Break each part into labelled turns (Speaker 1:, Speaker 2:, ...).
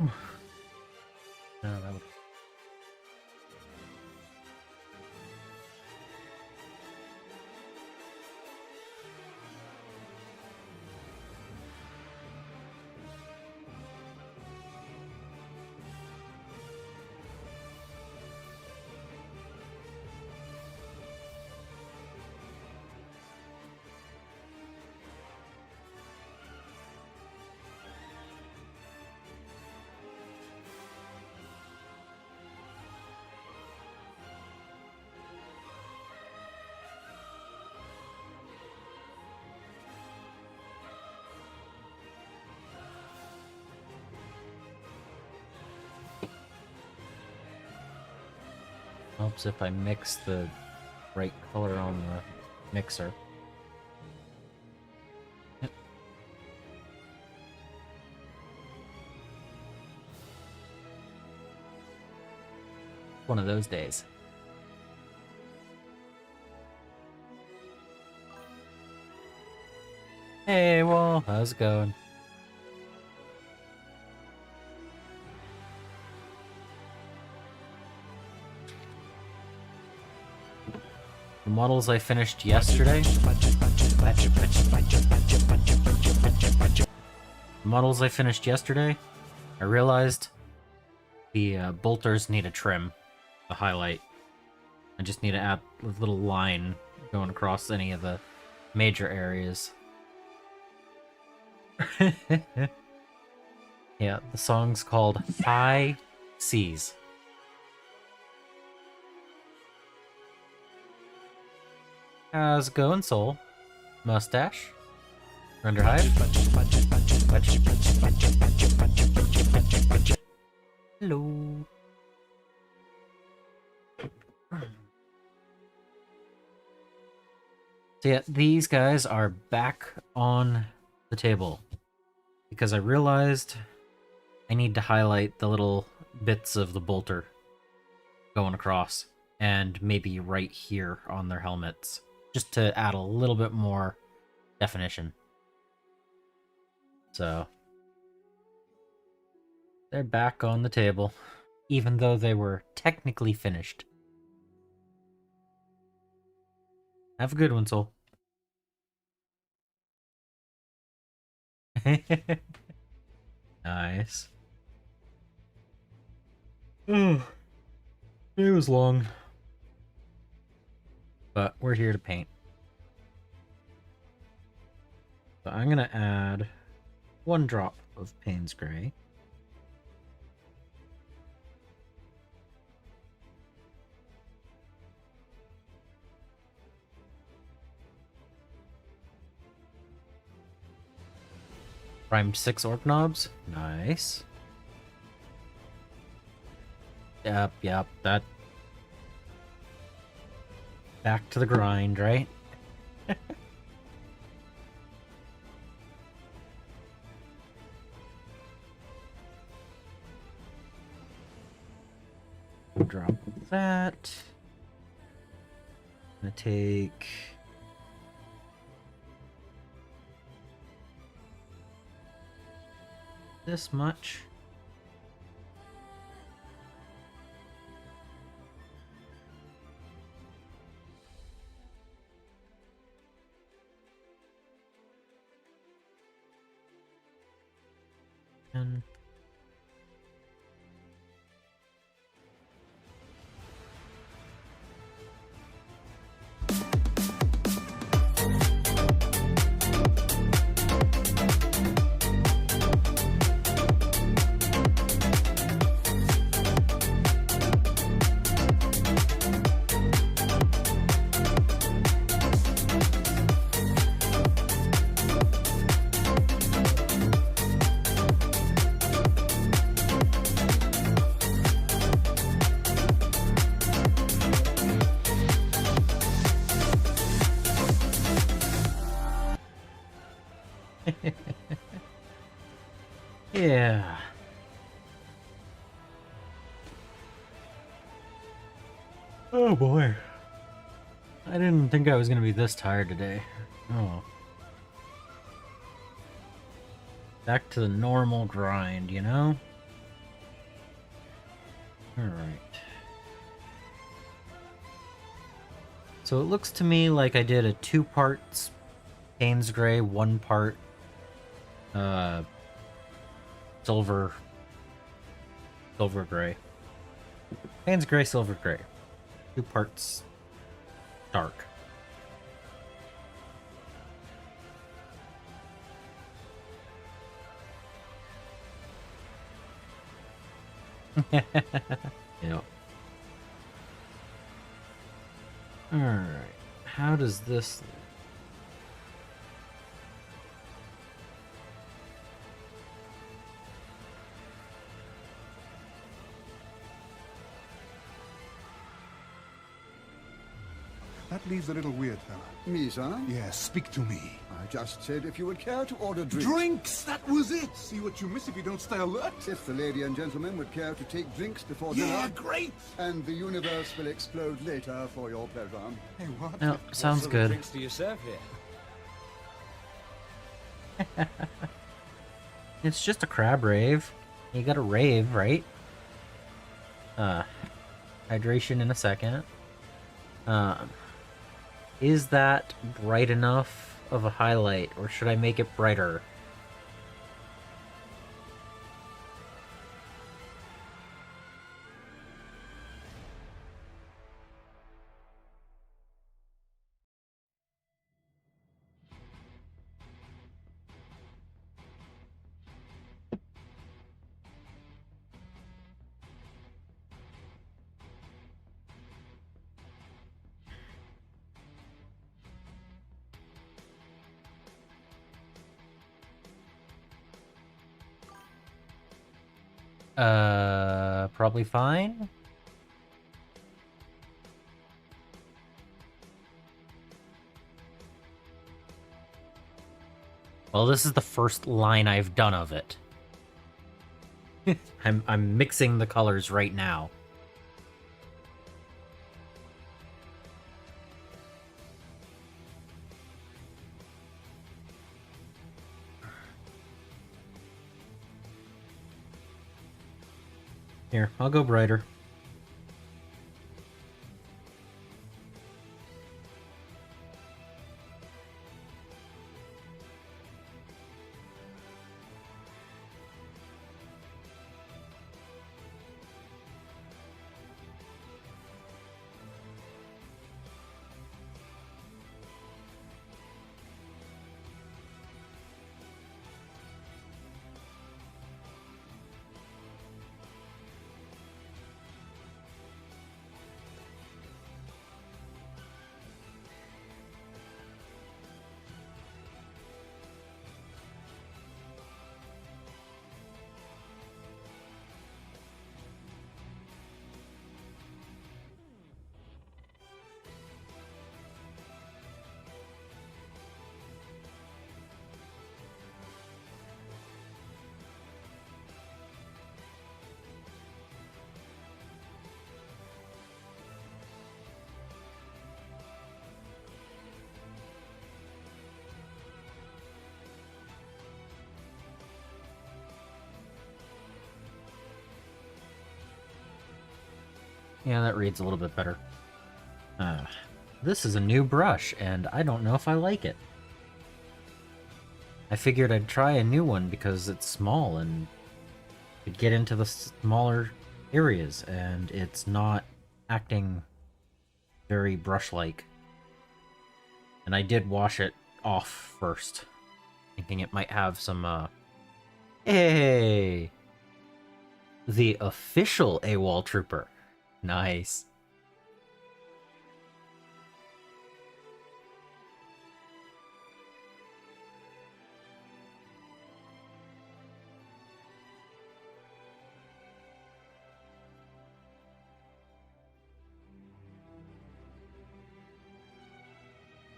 Speaker 1: No, that would... Helps if I mix the right color on the mixer. Yep. One of those days. Hey, well, how's it going? The models I finished yesterday. I realized the bolters need a trim, the highlight. I just need to add a little line going across any of the major areas. Yeah, the song's called High Seas. How's it going, Soul? Mustache? Render Hive? Hello. So yeah, these guys are back on the table because I realized I need to highlight the little bits of the bolter going across and maybe right here on their helmets, just to add a little bit more definition. So they're back on the table, even though they were technically finished. Have a good one, Soul. Nice. Oh, it was long. But we're here to paint. So I'm going to add 1 drop of Payne's Gray. Primed 6 orc knobs. Nice. Yep, that... Back to the grind, right? Drop that. I'm gonna take... this much. And yeah. Oh boy. I didn't think I was gonna be this tired today. Oh. Back to the normal grind, you know? Alright. So it looks to me like I did a 2 parts Payne's Gray, 1 part silver gray. Payne's Gray, silver gray. 2 parts dark. Yeah. Alright. How does this look?
Speaker 2: That leaves a little weird, fella.
Speaker 3: Me, sir?
Speaker 2: Yes, speak to me.
Speaker 3: I just said if you would care to order drinks.
Speaker 2: Drinks! That was it! See what you miss if you don't stay alert?
Speaker 3: If the lady and gentleman would care to take drinks before
Speaker 2: Yeah,
Speaker 3: dinner.
Speaker 2: great!
Speaker 3: And the universe will explode later for your pleasure.
Speaker 2: Hey, what?
Speaker 1: Oh, sounds
Speaker 4: What sort of
Speaker 1: good.
Speaker 4: drinks do you serve here?
Speaker 1: It's just a crab rave. You gotta rave, right? Hydration in a second. Is that bright enough of a highlight, or should I make it brighter? Probably fine. Well, this is the first line I've done of it. I'm mixing the colors right now. Here, I'll go brighter. Yeah, that reads a little bit better. This is a new brush, and I don't know if I like it. I figured I'd try a new one because it's small and could get into the smaller areas, and it's not acting very brush-like. And I did wash it off first, thinking it might have some, Hey! The official AWOL Trooper. Nice.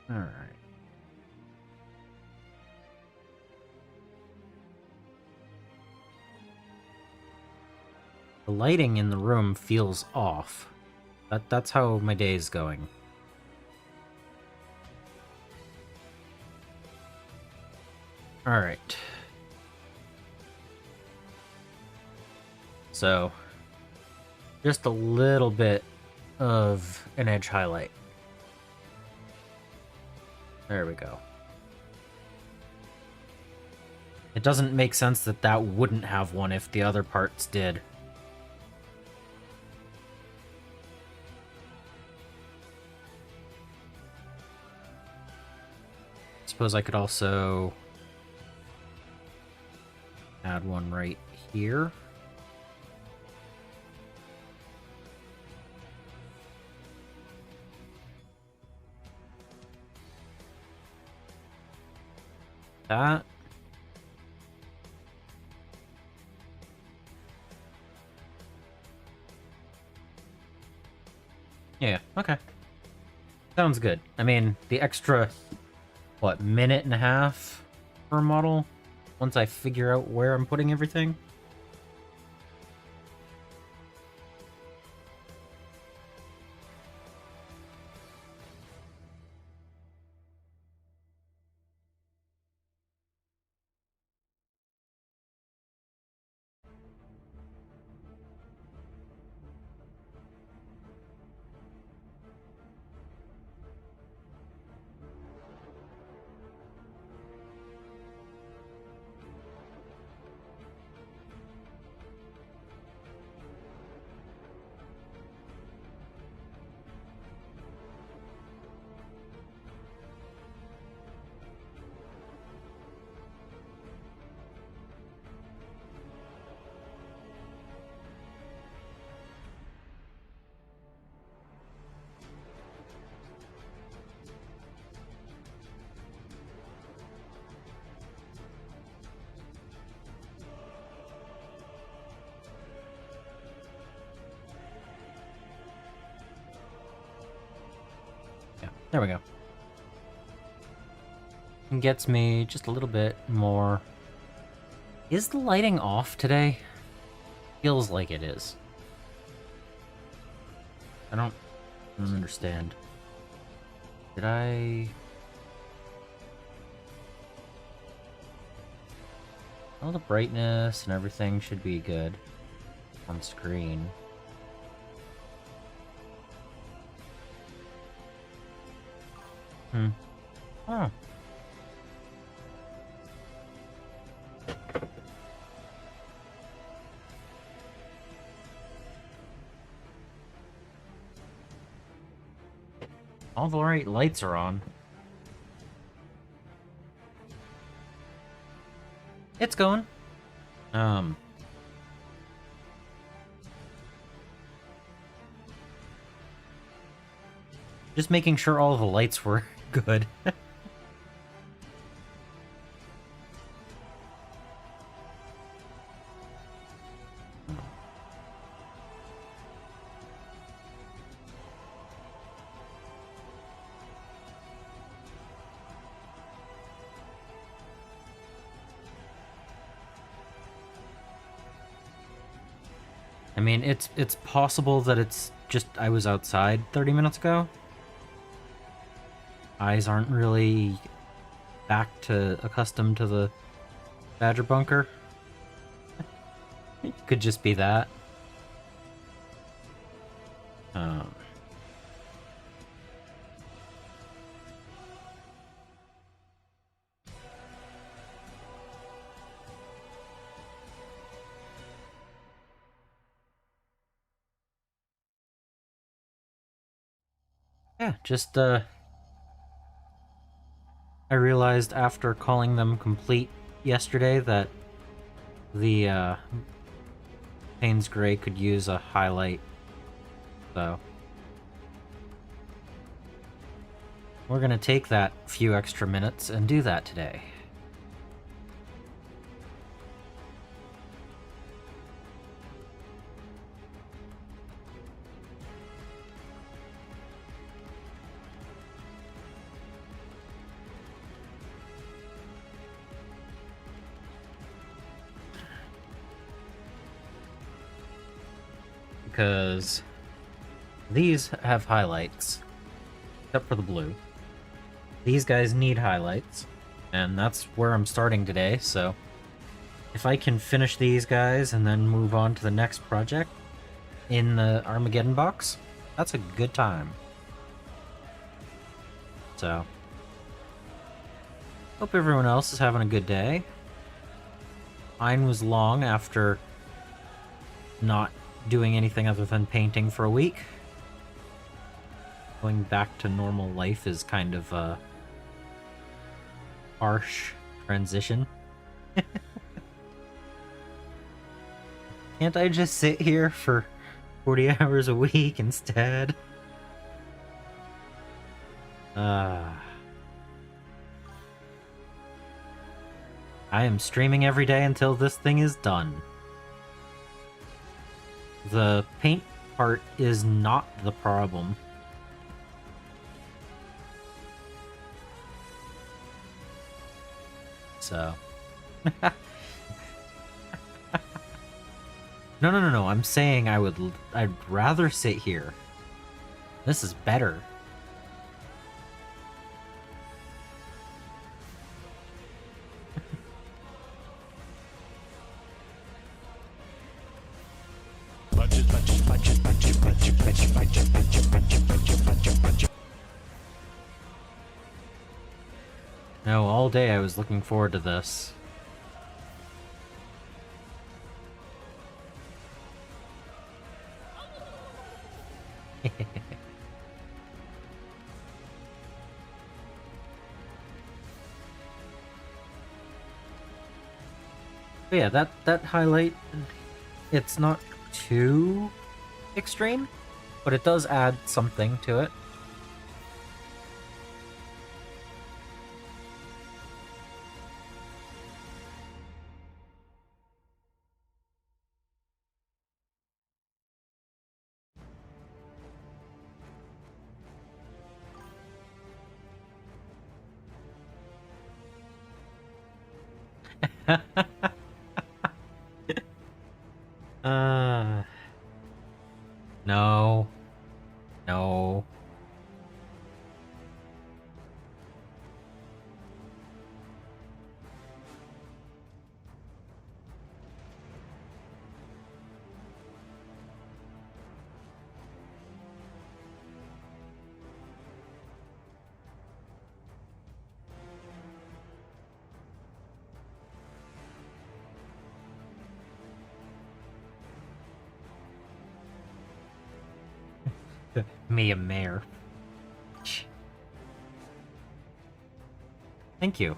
Speaker 1: All right. The lighting in the room feels off. That's how my day is going. All right. just a little bit of an edge highlight. There we go. It doesn't make sense that that wouldn't have one if the other parts did. Suppose I could also add one right here. That. Yeah, okay. Sounds good. I mean, the extra, what, minute and a half per model? Once I figure out where I'm putting everything? Yeah, there we go. It gets me just a little bit more. Is the lighting off today? Feels like it is. I don't understand. Did I... All the brightness and everything should be good on screen. Oh. All the right lights are on. It's going. Just making sure all the lights were good. I mean, it's possible that it's just I was outside 30 minutes ago. Eyes aren't really back to accustomed to the Badger bunker. It could just be that. Yeah, just I realized after calling them complete yesterday that the Payne's Gray could use a highlight, so we're gonna take that few extra minutes and do that today. Because these have highlights, except for the blue. These guys need highlights, and that's where I'm starting today, so if I can finish these guys and then move on to the next project, in the Armageddon box, that's a good time. So, hope everyone else is having a good day. Mine was long after not doing anything other than painting for a week. Going back to normal life is kind of a harsh transition. Can't I just sit here for 40 hours a week instead? I am streaming every day until this thing is done. The paint part is not the problem. So... No. I'm saying I'd rather sit here. This is better. No, all day I was looking forward to this. But yeah, that highlight, it's not too extreme, but it does add something to it. No. No. Me a mayor. Thank you.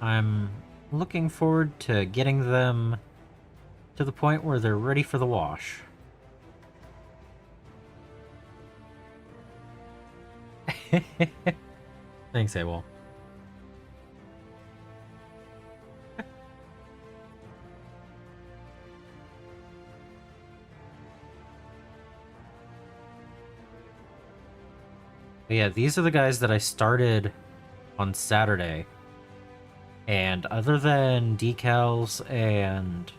Speaker 1: I'm looking forward to getting them to the point where they're ready for the wash. Thanks, AWOL. Yeah, these are the guys that I started on Saturday. And other than decals and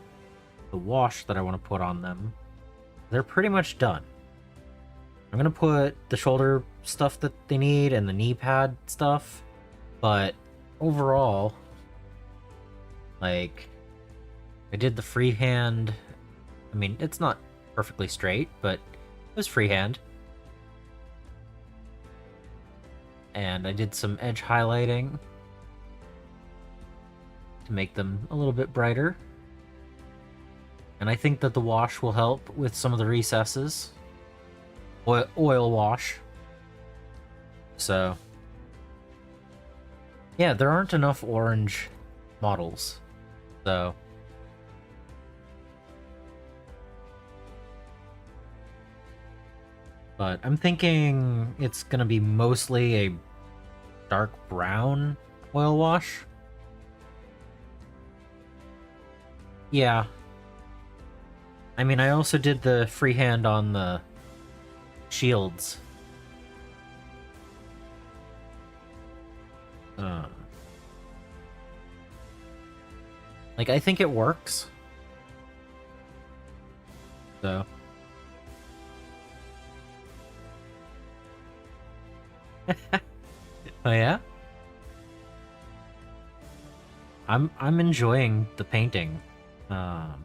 Speaker 1: the wash that I want to put on them, they're pretty much done. I'm going to put the shoulder stuff that they need and the knee pad stuff. But overall, like, I did the freehand. I mean, it's not perfectly straight, but it was freehand. And I did some edge highlighting to make them a little bit brighter. And I think that the wash will help with some of the recesses. Oil wash. So, yeah, there aren't enough orange models. So, but I'm thinking it's gonna be mostly a dark brown oil wash. Yeah. I mean, I also did the freehand on the shields. Like, I think it works. So. Oh, yeah? I'm enjoying the painting. Um,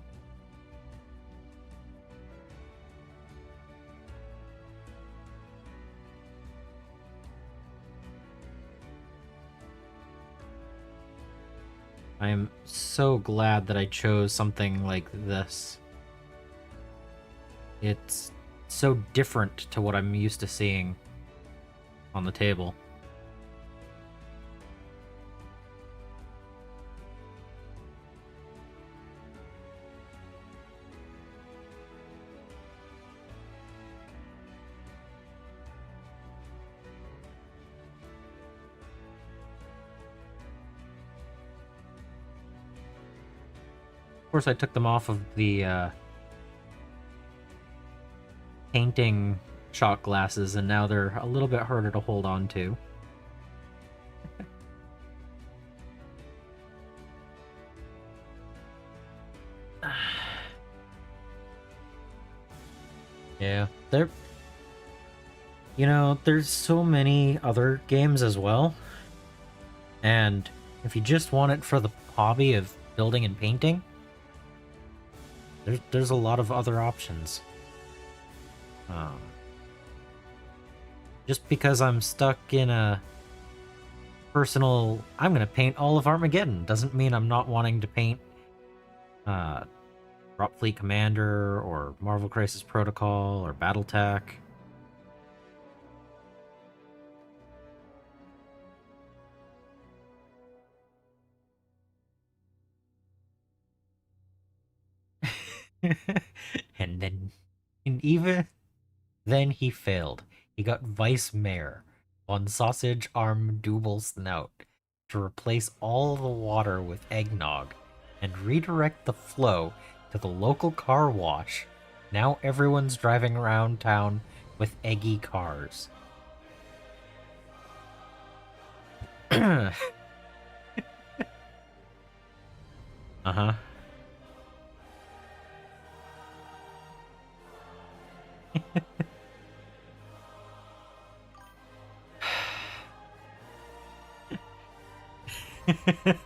Speaker 1: I am so glad that I chose something like this. It's so different to what I'm used to seeing on the table. Of course, I took them off of the painting shot glasses, and now they're a little bit harder to hold on to. Yeah, there's so many other games as well. And if you just want it for the hobby of building and painting, there's a lot of other options. Just because I'm stuck in a personal, I'm gonna paint all of Armageddon, doesn't mean I'm not wanting to paint Drop Fleet Commander or Marvel Crisis Protocol or BattleTech. and even then he failed. He got vice mayor on sausage arm double snout to replace all the water with eggnog and redirect the flow to the local car wash. Now everyone's driving around town with eggy cars. Uh-huh.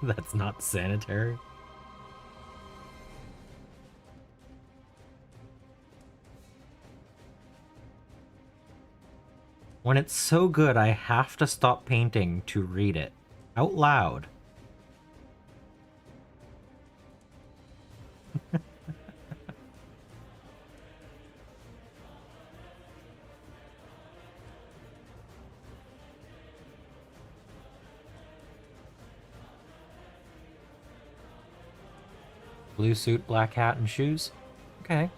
Speaker 1: That's not sanitary. When it's so good, I have to stop painting to read it out loud. Blue suit, black hat, and shoes? Okay.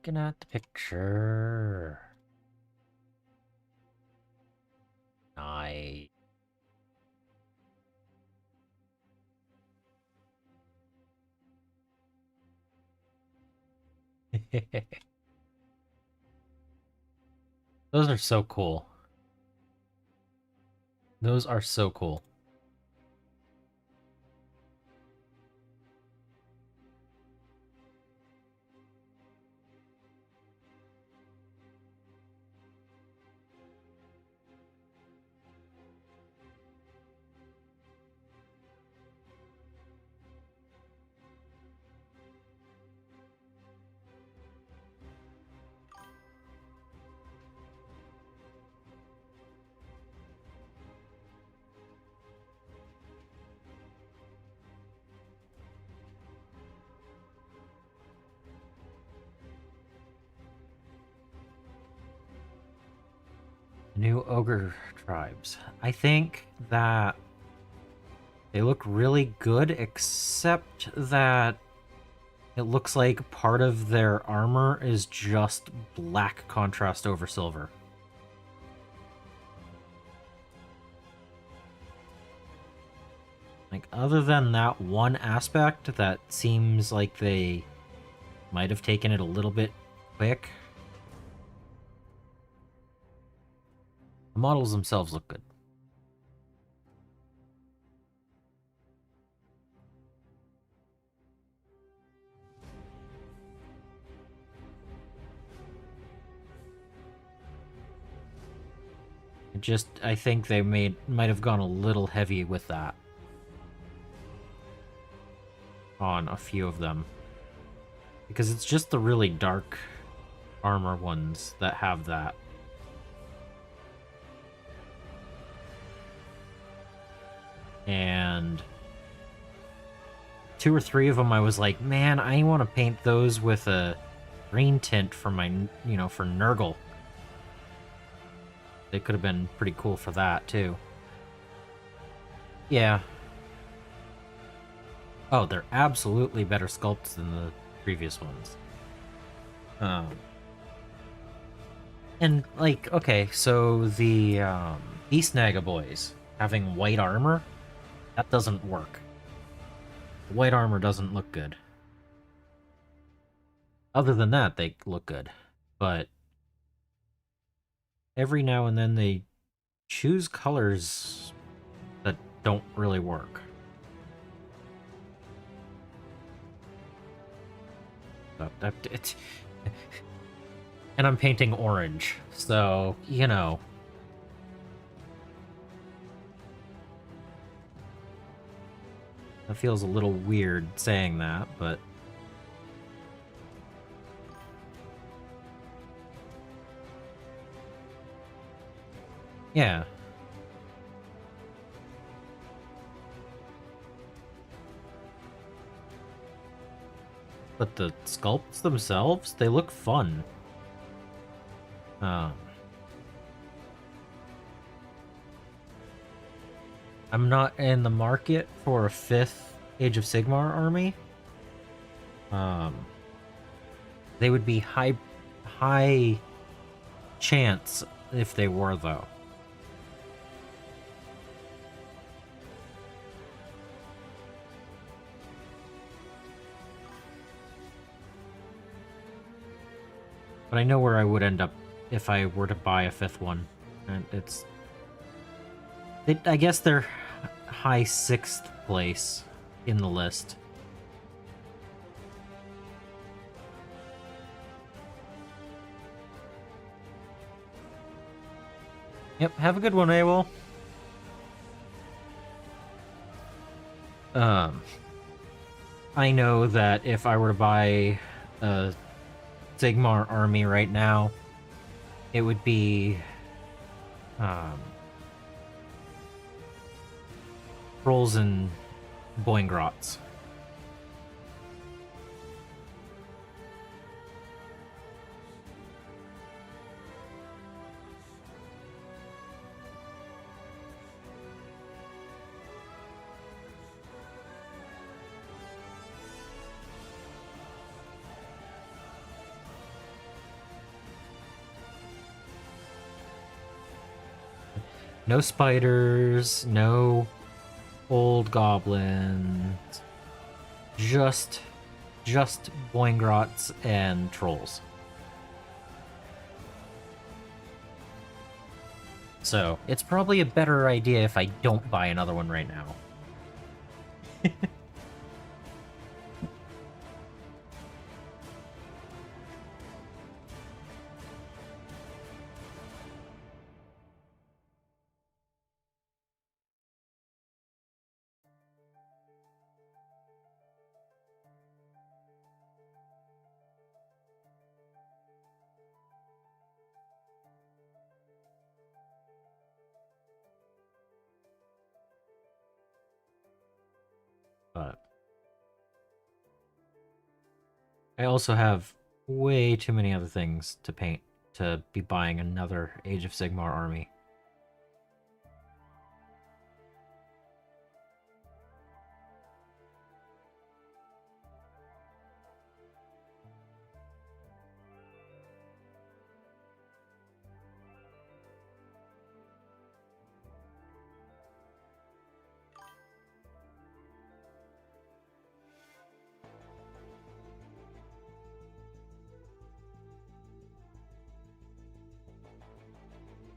Speaker 1: Looking at the picture. Nice. Those are so cool. Those are so cool. New ogre tribes. I think that they look really good, except that it looks like part of their armor is just black contrast over silver. Like, other than that one aspect that seems like they might have taken it a little bit quick, the models themselves look good. I think they might have gone a little heavy with that on a few of them. Because it's just the really dark armor ones that have that. And 2 or 3 of them I was like, man, I want to paint those with a green tint for my, for Nurgle. They could have been pretty cool for that, too. Yeah. Oh, they're absolutely better sculpts than the previous ones. And, like, okay, so the Beast Naga boys having white armor, that doesn't work. The white armor doesn't look good. Other than that, they look good. But every now and then they choose colors that don't really work. And I'm painting orange, so, That feels a little weird saying that, but... Yeah. But the sculpts themselves, they look fun. I'm not in the market for a 5th Age of Sigmar army. They would be high chance if they were, though. But I know where I would end up if I were to buy a 5th one. And I guess they're high 6th place in the list. Yep, have a good one, AWOL. I know that if I were to buy a Sigmar army right now, it would be Trolls and Boingrots. No spiders, no old goblins, just Boingrots and trolls. So, it's probably a better idea if I don't buy another one right now. But I also have way too many other things to paint to be buying another Age of Sigmar army.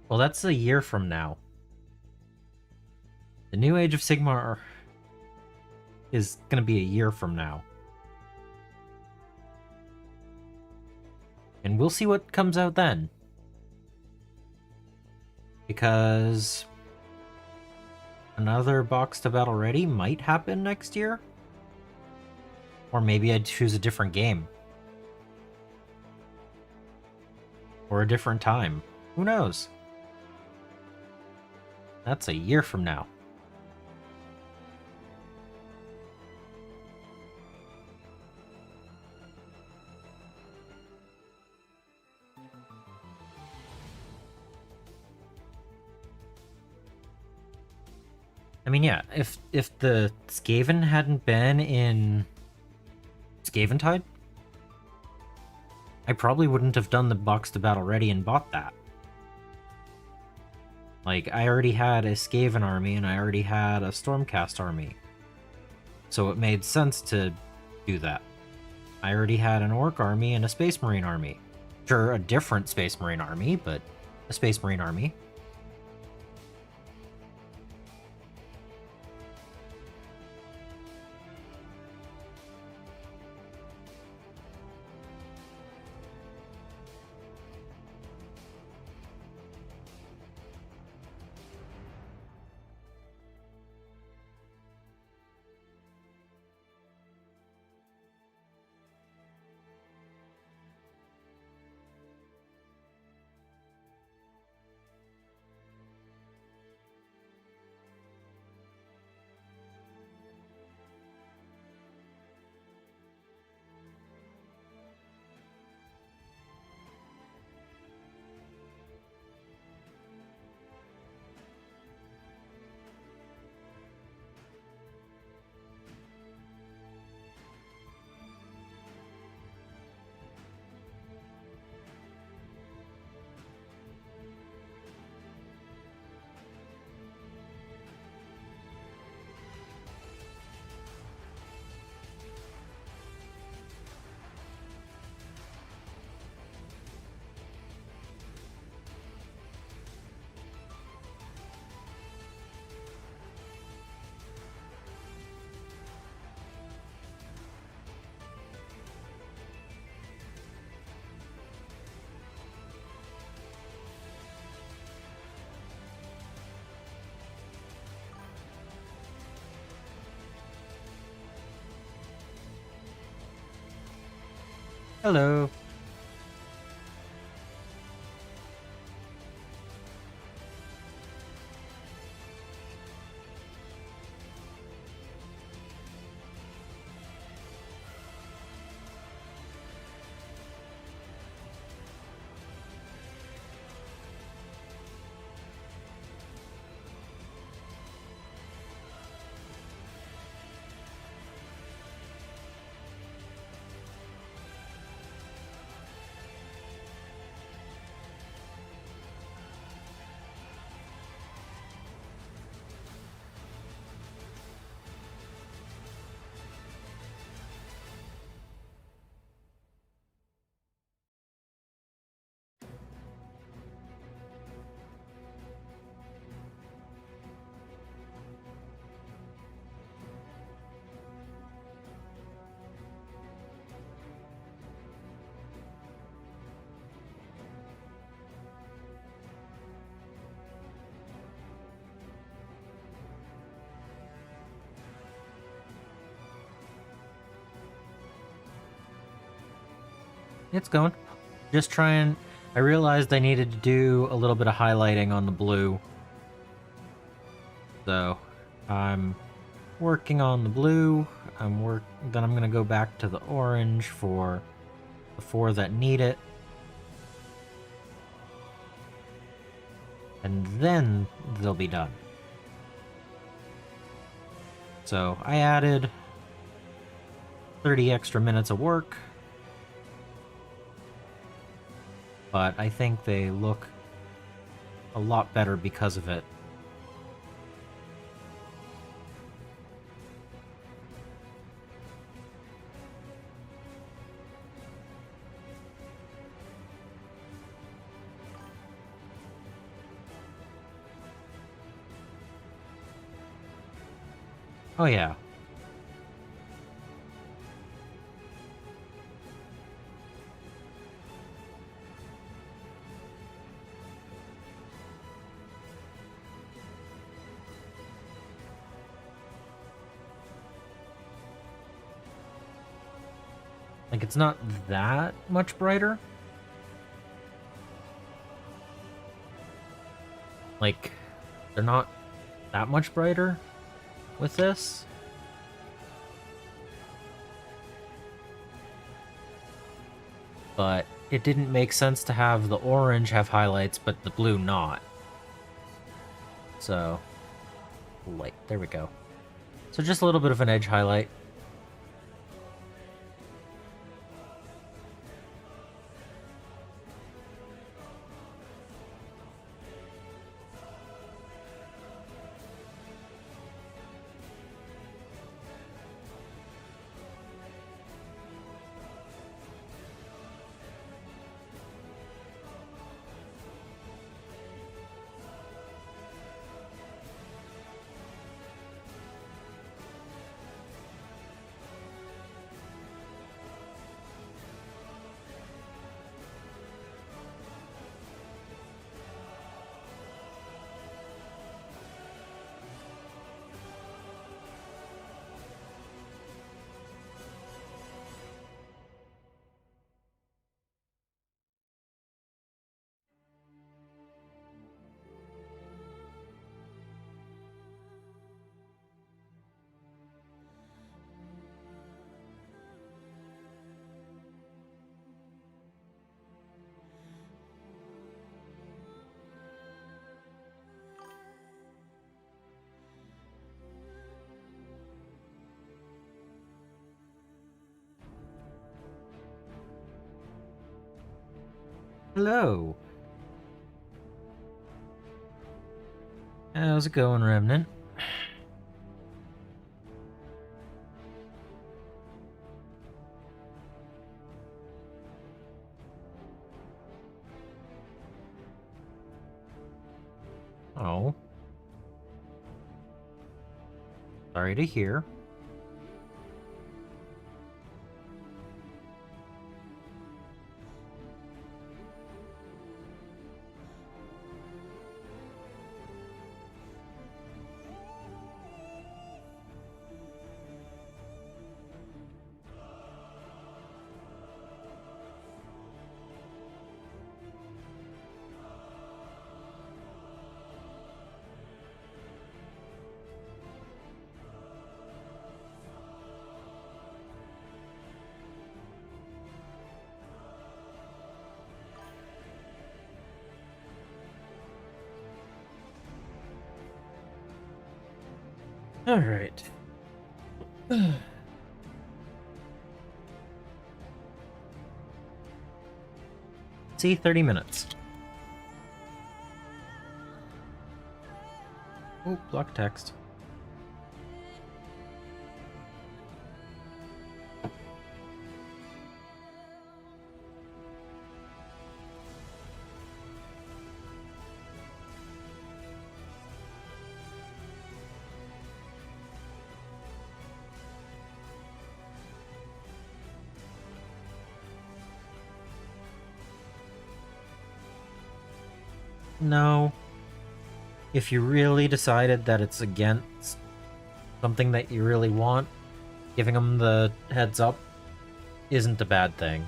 Speaker 1: Well, that's a year from now. The new Age of Sigmar is going to be a year from now. And we'll see what comes out then. Because another Box to Battle Ready might happen next year. Or maybe I'd choose a different game. Or a different time. Who knows? That's a year from now. I mean, yeah, if the Skaven hadn't been in Skaventide, I probably wouldn't have done the Box to Battle Ready and bought that. Like, I already had a Skaven army and I already had a Stormcast army. So it made sense to do that. I already had an Orc army and a Space Marine army. Sure, a different Space Marine army, but a Space Marine army. Hello. It's going. Just trying. I realized I needed to do a little bit of highlighting on the blue. So, I'm working on the blue. Then I'm gonna go back to the orange for the 4 that need it. and then they'll be done. So I added 30 extra minutes of work, but I think they look a lot better because of it. Oh yeah. Like, it's not that much brighter. Like, they're not that much brighter with this. But it didn't make sense to have the orange have highlights, but the blue not. So, light, there we go. So just a little bit of an edge highlight. Hello. How's it going, Remnant? Oh. Sorry to hear. All right. See, 30 minutes. Oh, block text. No. If you really decided that it's against something that you really want, giving them the heads up isn't a bad thing.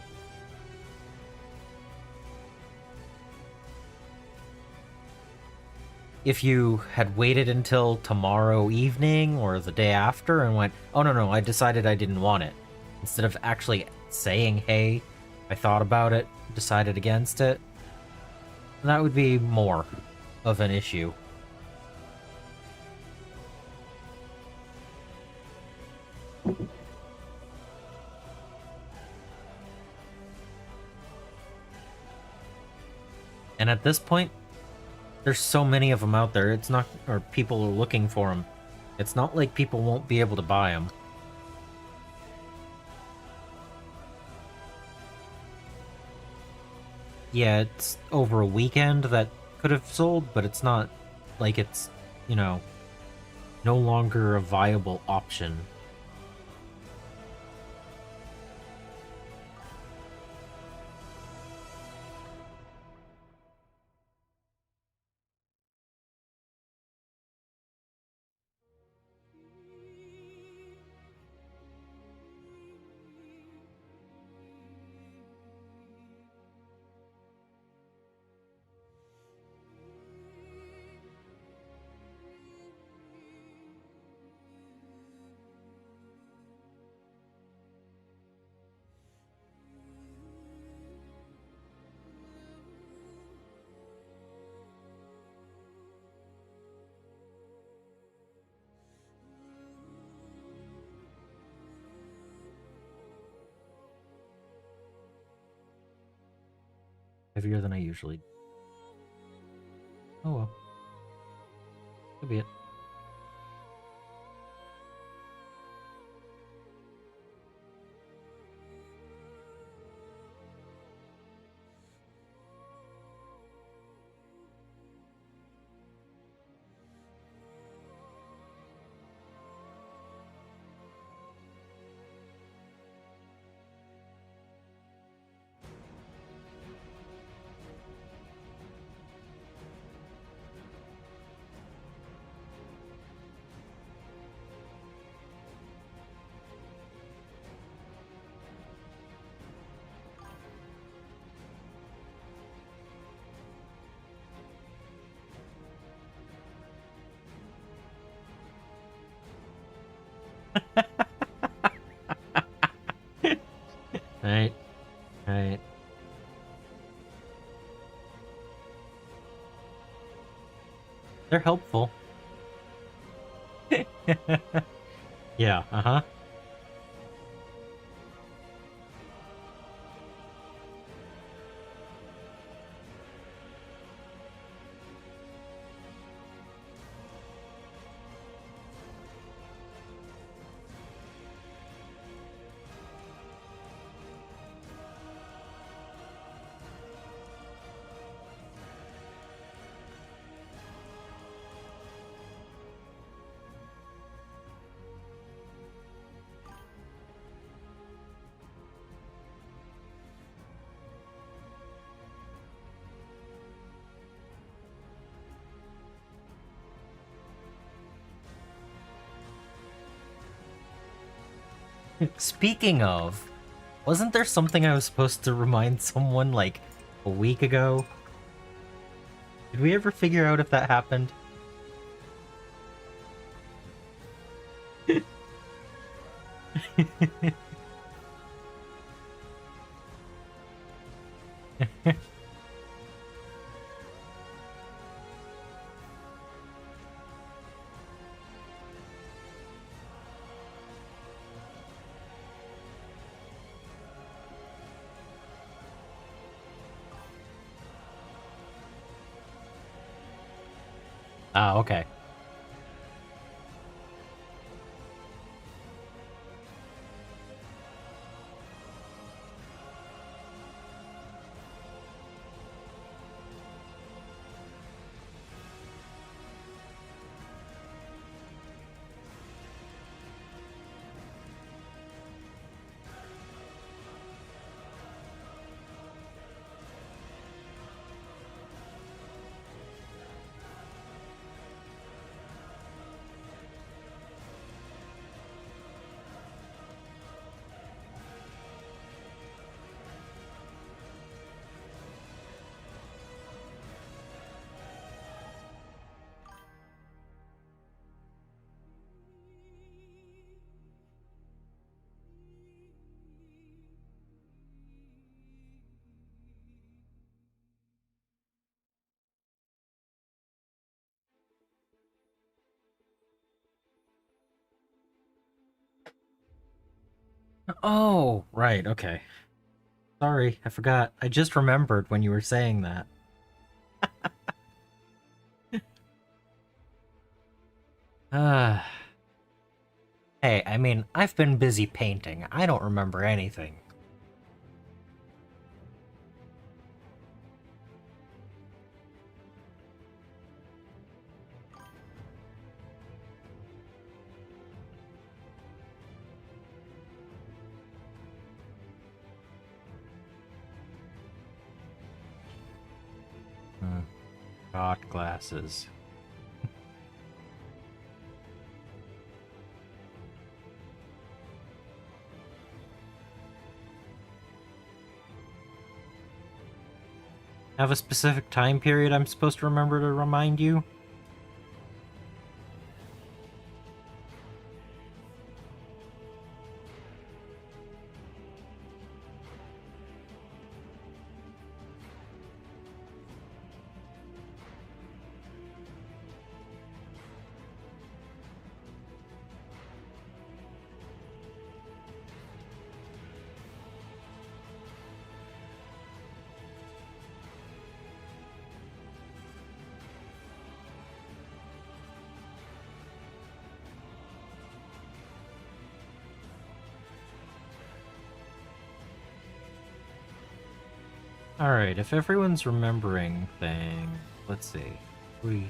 Speaker 1: If you had waited until tomorrow evening or the day after and went, oh no, I decided I didn't want it, instead of actually saying, hey, I thought about it, decided against it, that would be more. of an issue. And at this point, there's so many of them out there, it's not, or people are looking for them. It's not like people won't be able to buy them. Yeah, it's over a weekend that could have sold, but it's not like it's, you know, no longer a viable option. Heavier than I usually do. Oh well. Could be it. Right. Right. They're helpful. Yeah, uh-huh. Speaking of, wasn't there something I was supposed to remind someone like a week ago? Did we ever figure out if that happened? Ah, okay. Oh, right, okay. Sorry, I forgot. I just remembered when you were saying that. Ah. Hey, I mean, I've been busy painting. I don't remember anything. Shot glasses. Have a specific time period I'm supposed to remember to remind you? Alright, if everyone's remembering things, let's see. We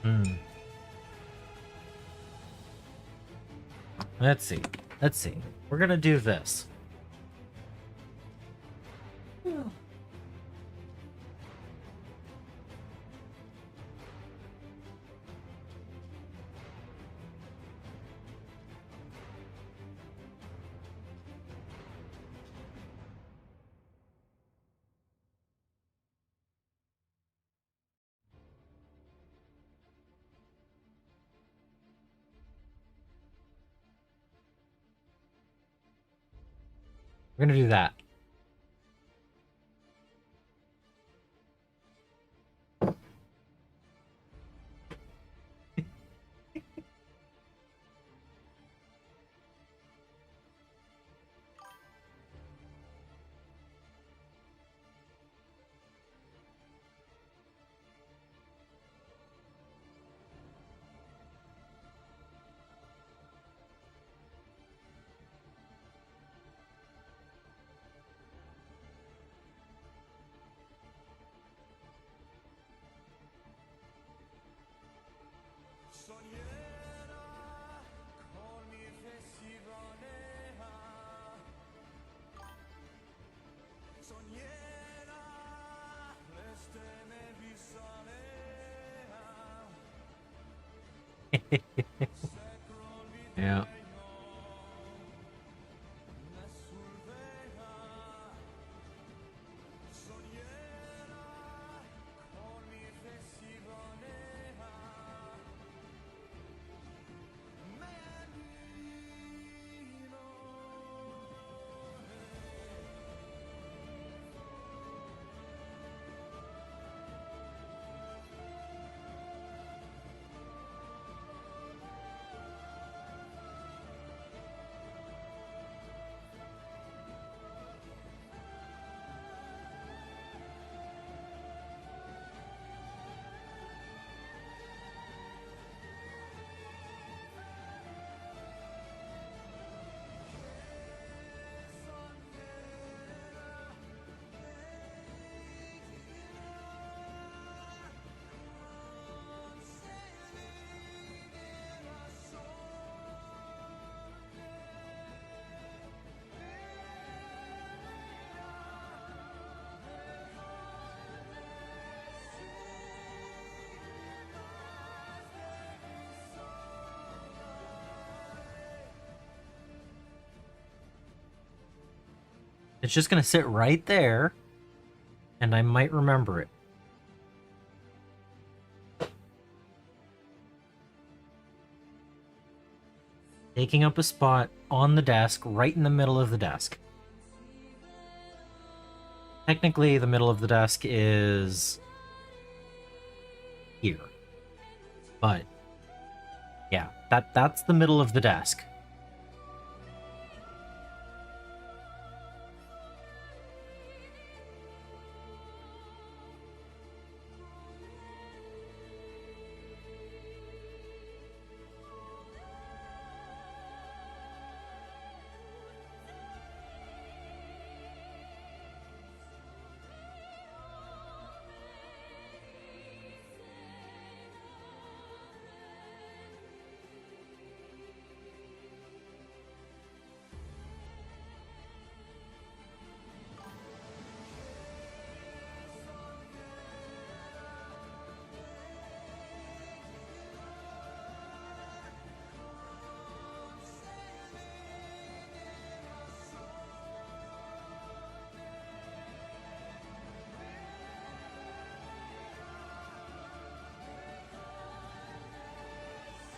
Speaker 1: Hmm. Let's see. Let's see. We're gonna do this. We're gonna do that. Yeah. It's just going to sit right there, and I might remember it. Taking up a spot on the desk, right in the middle of the desk. Technically, the middle of the desk is here. But, yeah, that's the middle of the desk.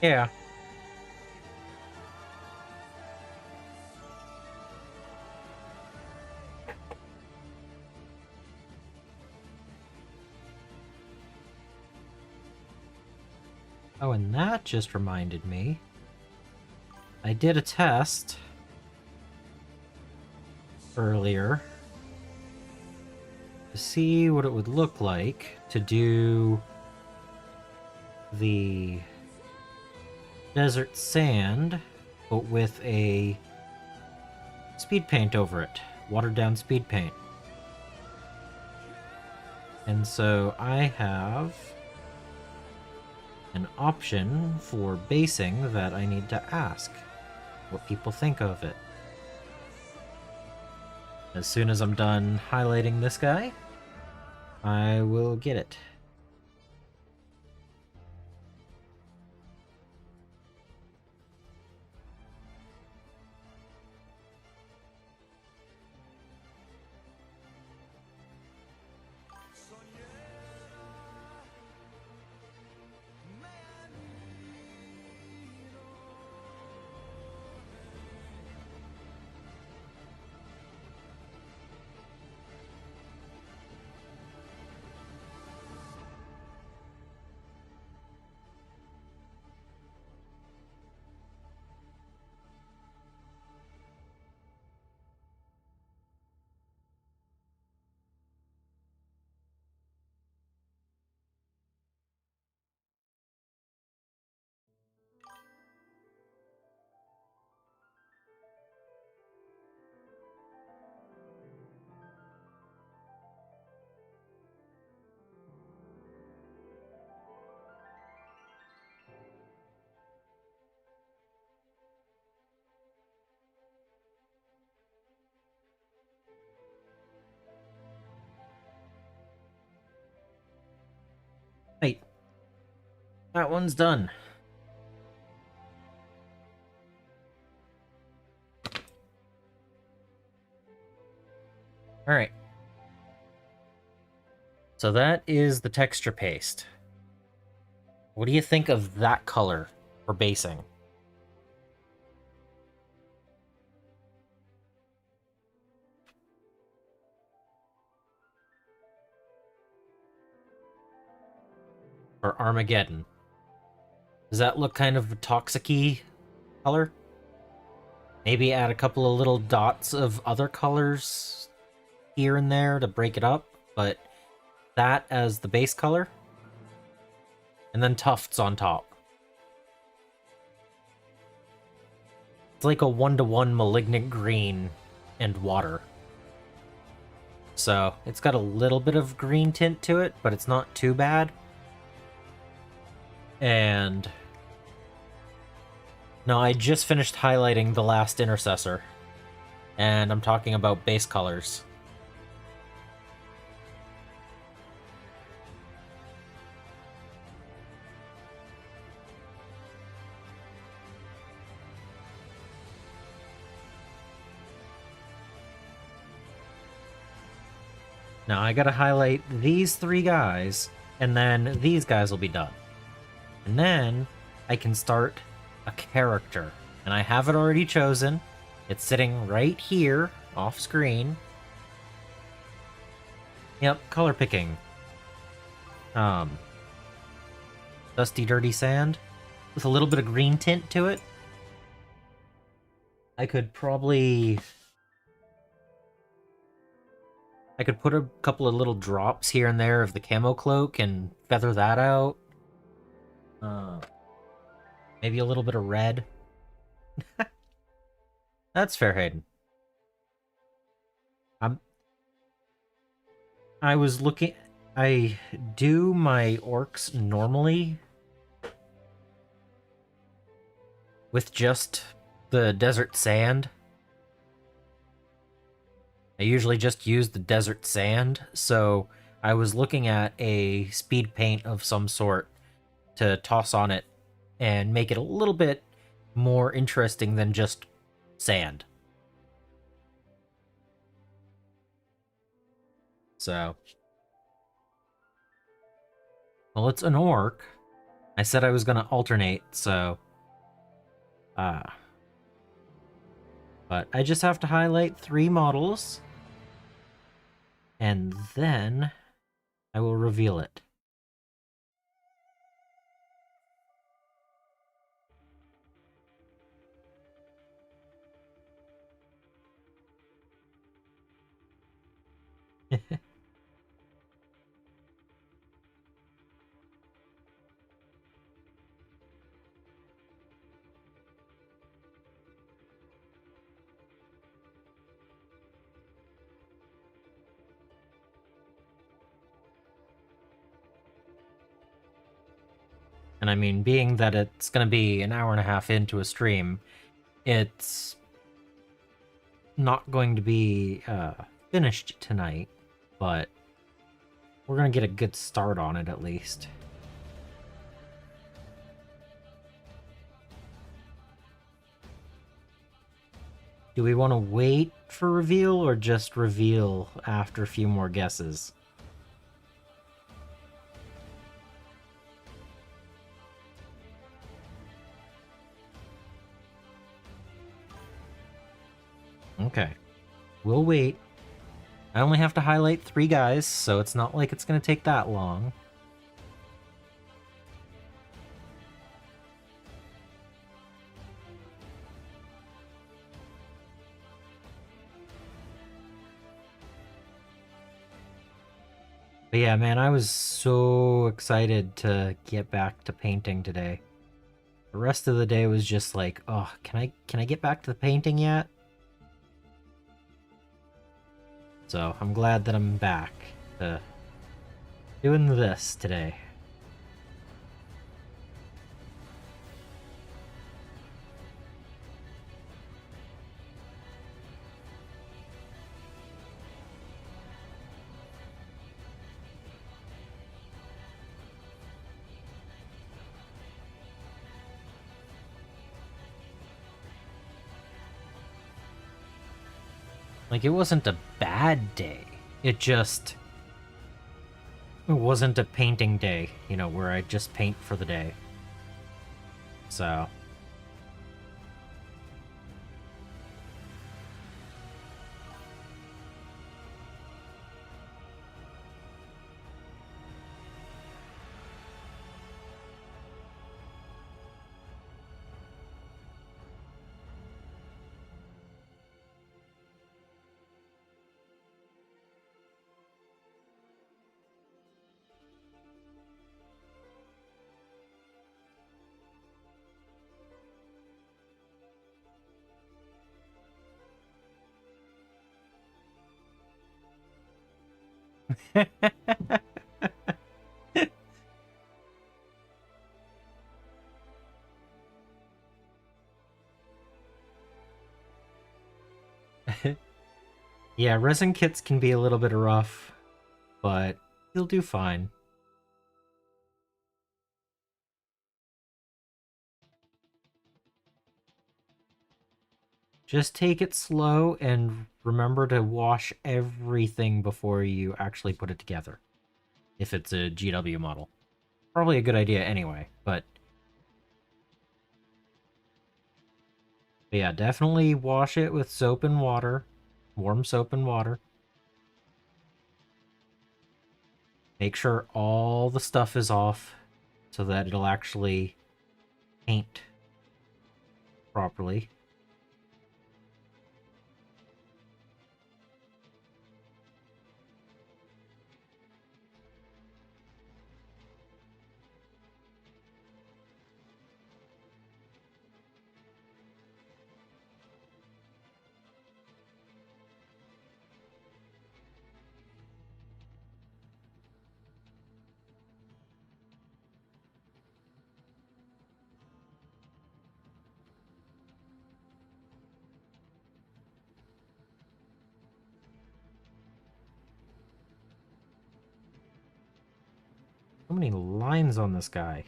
Speaker 1: Yeah. Oh, and that just reminded me. I did a test earlier to see what it would look like to do the desert sand, but with a speed paint over it, watered down speed paint. And so I have an option for basing that I need to ask what people think of it. As soon as I'm done highlighting this guy, I will get it. Right. That one's done. Alright. So that is the texture paste. What do you think of that color for basing? For Armageddon. Does that look kind of a toxic-y color? Maybe add a couple of little dots of other colors here and there to break it up, but that as the base color, and then tufts on top. It's like a 1-to-1 malignant green and water. So it's got a little bit of green tint to it, but it's not too bad. And no, I just finished highlighting the last intercessor, and I'm talking about base colors. Now I gotta highlight these 3 guys, and then these guys will be done. And then I can start a character. And I have it already chosen. It's sitting right here, off screen. Yep, color picking. Dusty Dirty Sand, with a little bit of green tint to it. I could probably... I could put a couple of little drops here and there of the camo cloak and feather that out. Maybe a little bit of red. That's fair, Hayden. I was looking... I do my orcs normally with just the desert sand. I usually just use the desert sand, so I was looking at a speed paint of some sort to toss on it and make it a little bit more interesting than just sand. So, well, it's an orc. I said I was going to alternate, so... But I just have to highlight 3 models, and then I will reveal it. And I mean, being that it's going to be an hour and a half into a stream, it's not going to be finished tonight, but we're going to get a good start on it at least. Do we want to wait for reveal or just reveal after a few more guesses? Okay. We'll wait. I only have to highlight 3 guys, so it's not like it's going to take that long. But yeah, man, I was so excited to get back to painting today. The rest of the day was just like, oh, can I get back to the painting yet? So I'm glad that I'm back to doing this today. Like, it wasn't a bad day. It wasn't a painting day, you know, where I just paint for the day. So... Yeah, resin kits can be a little bit rough, but you'll do fine. Just take it slow and remember to wash everything before you actually put it together. If it's a GW model. Probably a good idea anyway, but yeah, definitely wash it with soap and water. Warm soap and water. Make sure all the stuff is off so that it'll actually paint properly. So many lines on this guy.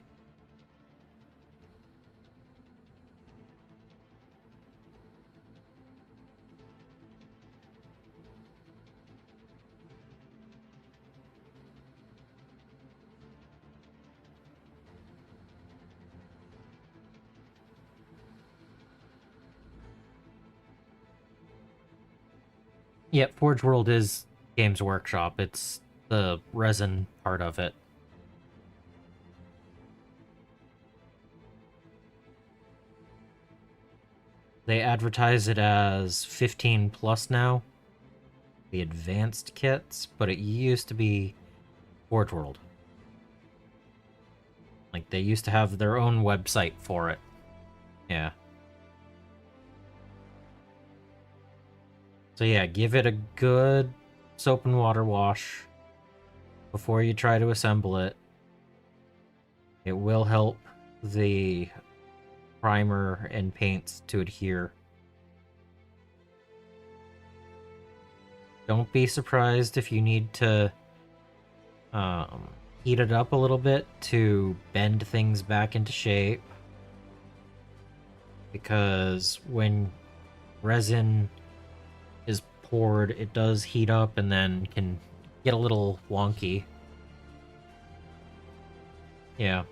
Speaker 1: Yep, Forge World is Games Workshop. It's the resin part of it. They advertise it as 15 plus now, the advanced kits, but it used to be Forge World. Like, they used to have their own website for it. Yeah. So yeah, give it a good soap and water wash before you try to assemble it. It will help the primer and paints to adhere. Don't be surprised if you need to heat it up a little bit to bend things back into shape. Because when resin is poured, it does heat up and then can get a little wonky. Yeah.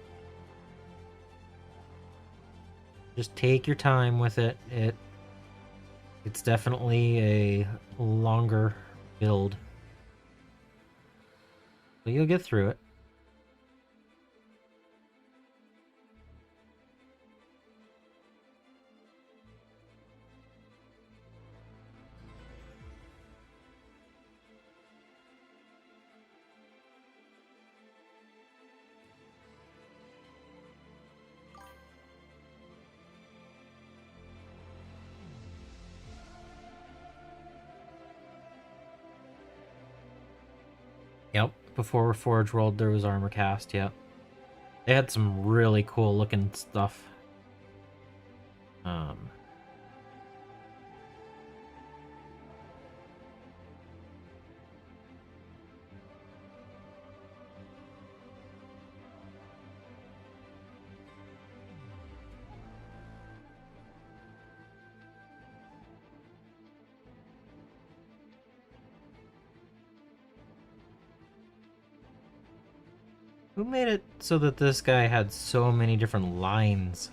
Speaker 1: Just take your time with it. It's definitely a longer build. But you'll get through it. Yep, before Forge World there was Armor Cast, yep. They had some really cool looking stuff. Who made it so that this guy had so many different lines?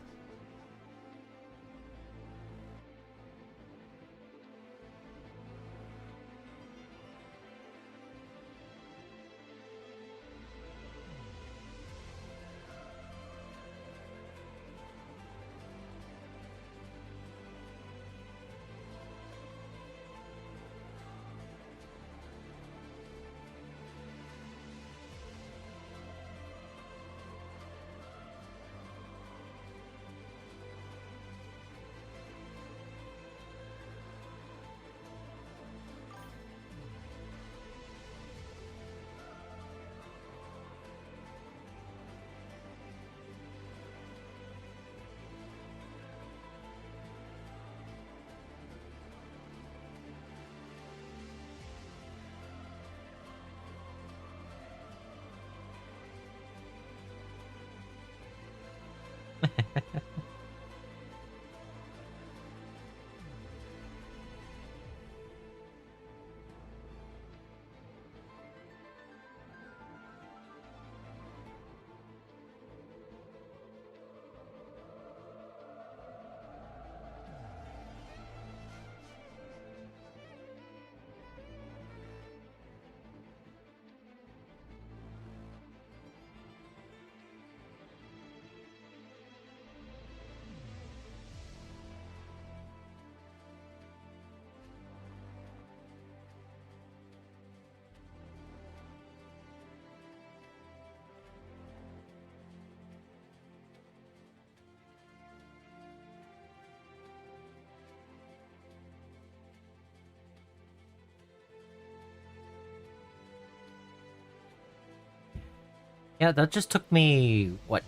Speaker 1: Yeah, that just took me, what,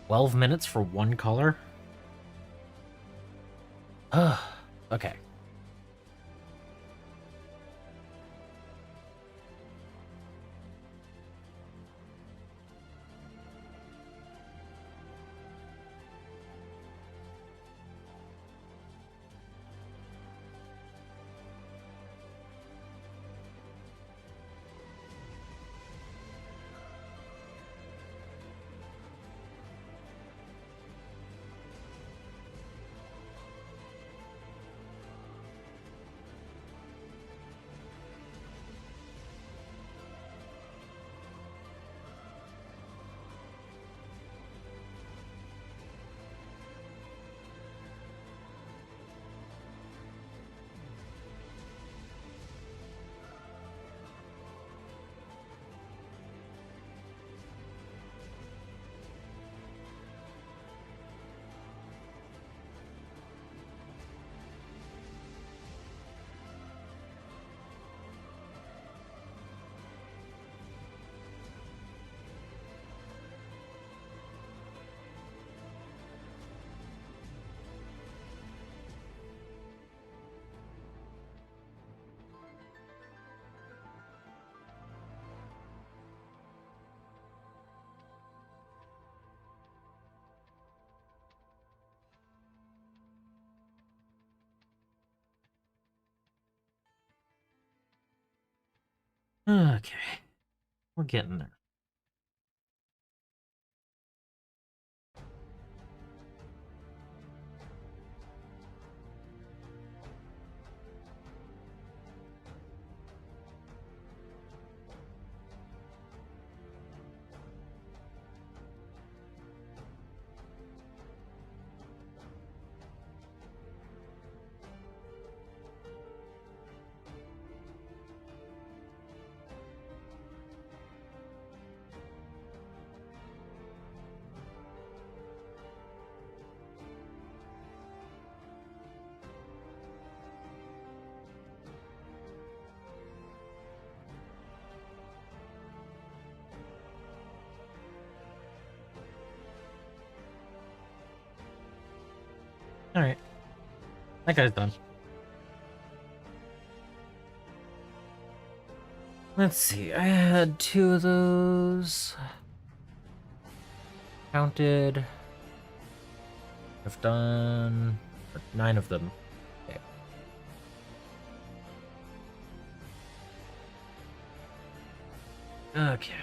Speaker 1: 12 minutes for one color? Ugh. Okay. Okay. We're getting there. Alright. That guy's done. Let's see. I had 2 of those. Counted. I've done 9 of them. Okay. Okay.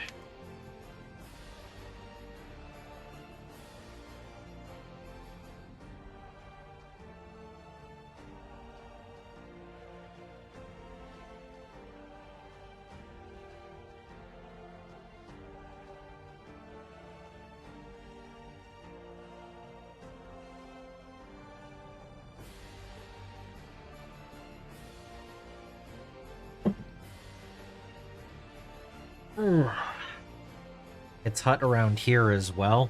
Speaker 1: It's hot around here as well.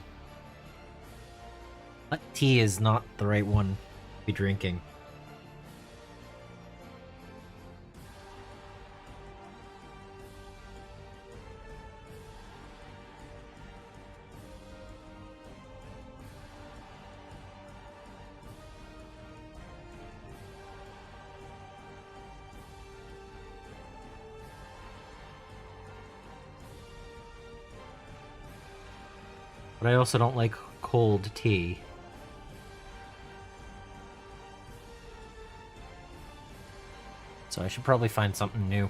Speaker 1: Hot tea is not the right one to be drinking. But I also don't like cold tea. So I should probably find something new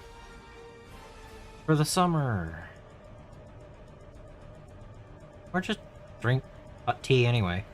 Speaker 1: for the summer. Or just drink hot tea anyway.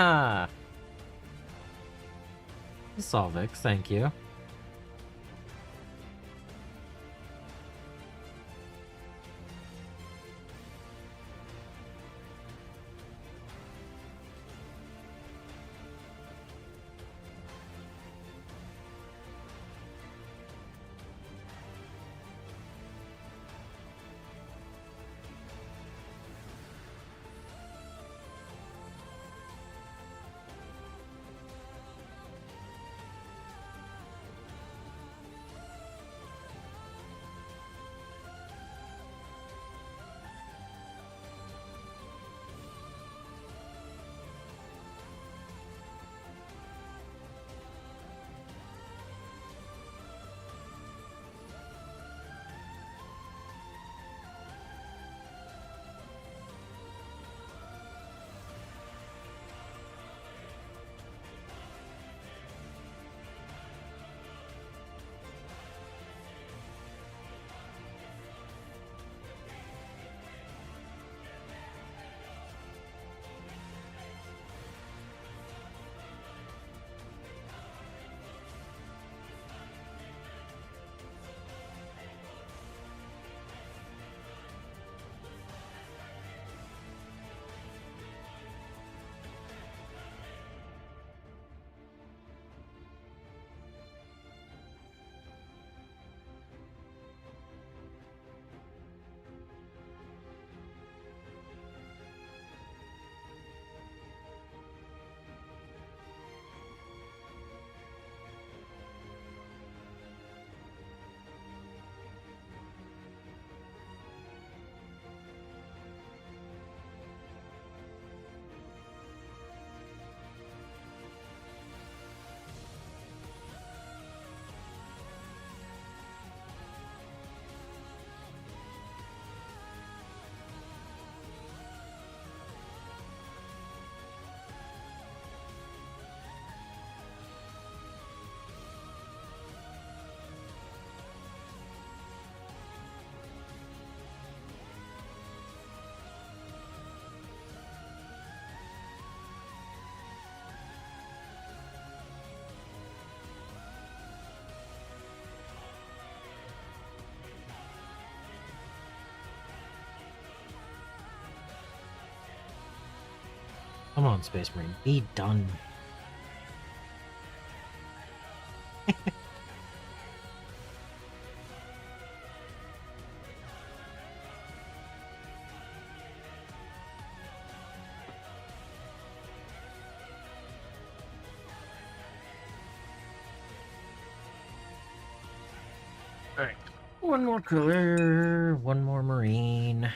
Speaker 1: Ah, Solvix, thank you. Come on, Space Marine, be done. Alright. One more color, one more Marine.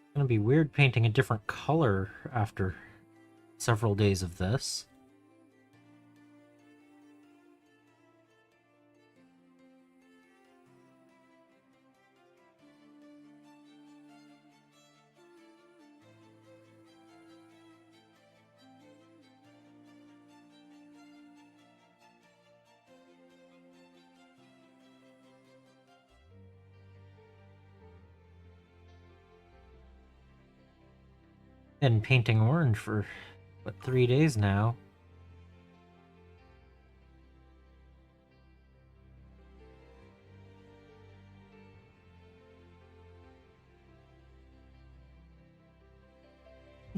Speaker 1: It's gonna be weird painting a different color after several days of this. Been painting orange for, what, 3 days now?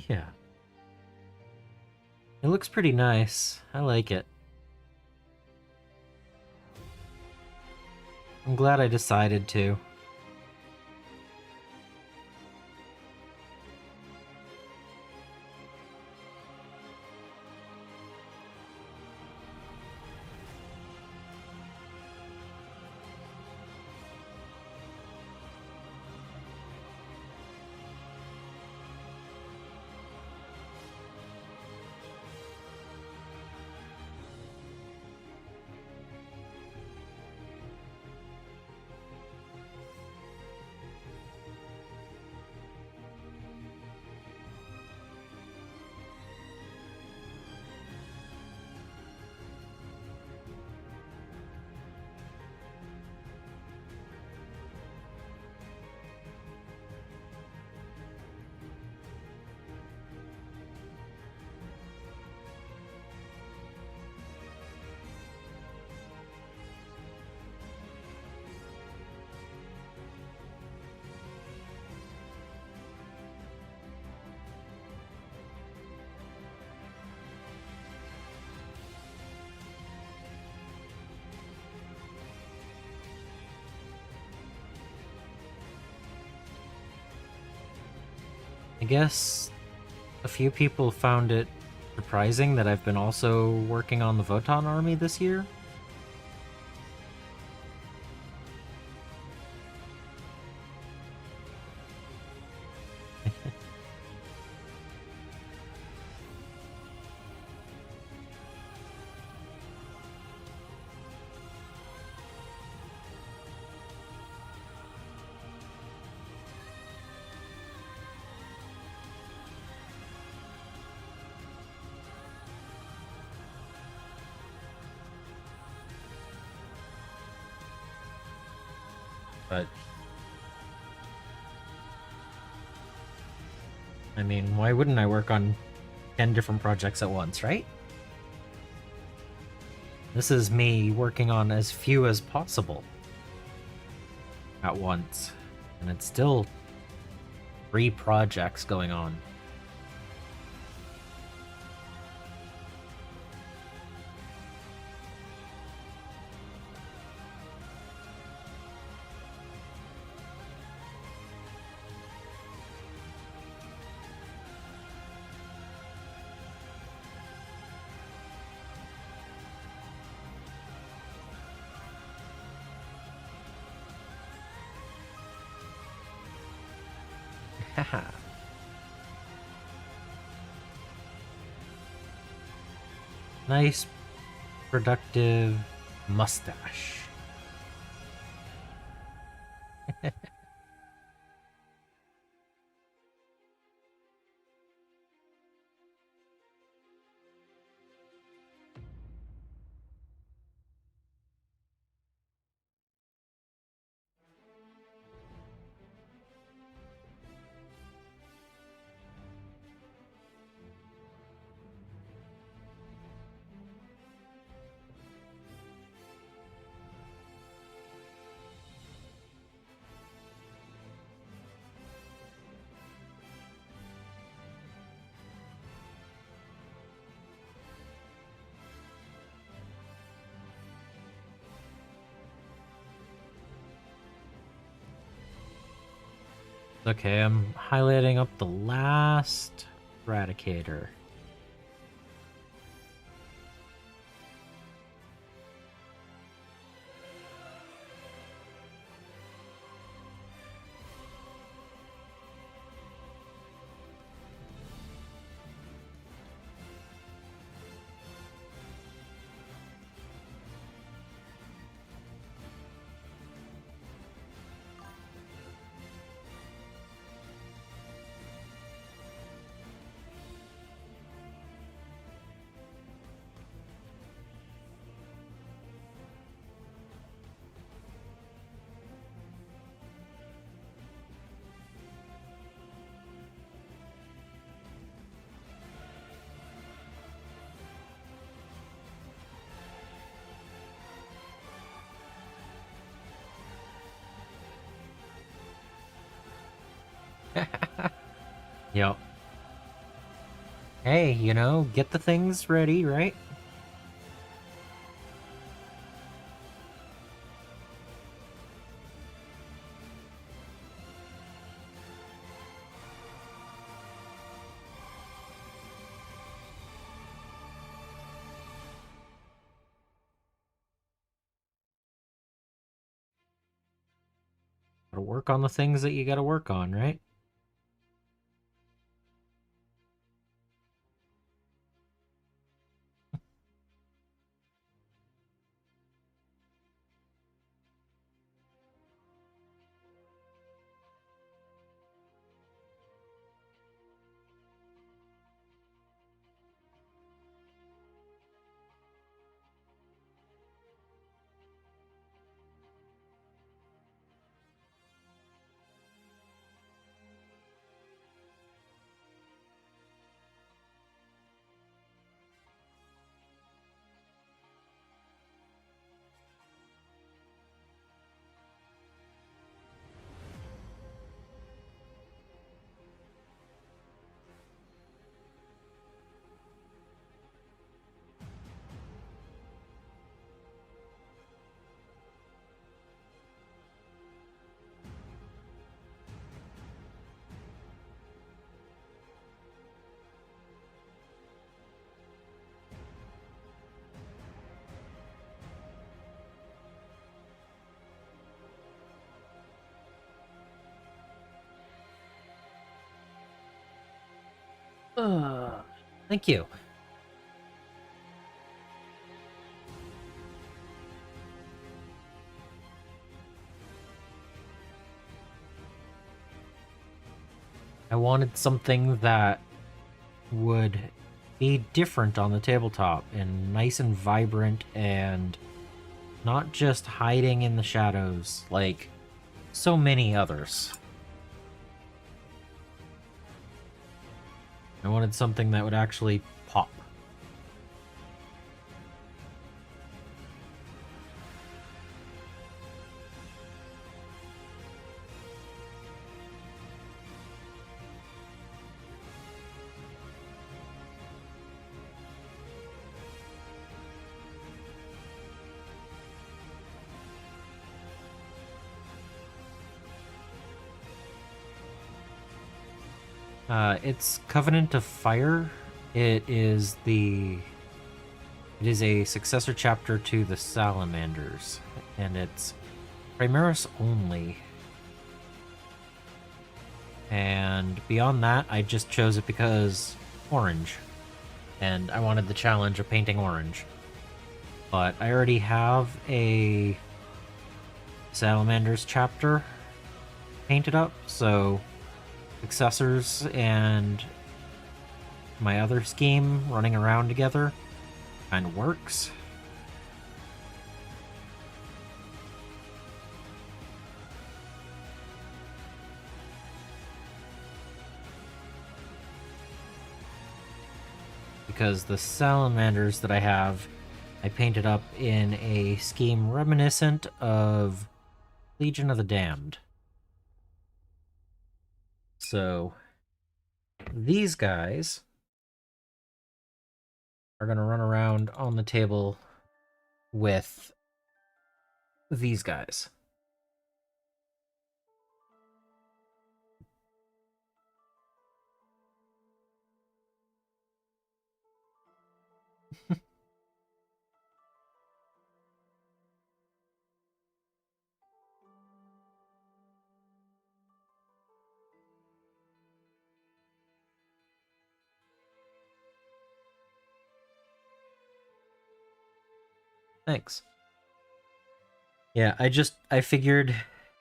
Speaker 1: Yeah. It looks pretty nice. I like it. I'm glad I decided to. I guess a few people found it surprising that I've been also working on the Votan army this year. But I mean, why wouldn't I work on 10 different projects at once, right? This is me working on as few as possible at once, and it's still 3 projects going on. Haha. Nice, productive mustache. Okay, I'm highlighting up the last Eradicator. Yep. Hey, you know, get the things ready, right? Gotta work on the things that you gotta work on, right? Thank you. I wanted something that would be different on the tabletop and nice and vibrant and not just hiding in the shadows like so many others. I wanted something that would actually pop. It's Covenant of Fire. It is a successor chapter to the Salamanders, and it's Primaris only. And beyond that, I just chose it because orange, and I wanted the challenge of painting orange. But I already have a Salamanders chapter painted up, so successors and my other scheme running around together kind of works. Because the salamanders that I have, I painted up in a scheme reminiscent of Legion of the Damned. So these guys are going to run around on the table with these guys. Thanks. Yeah, I figured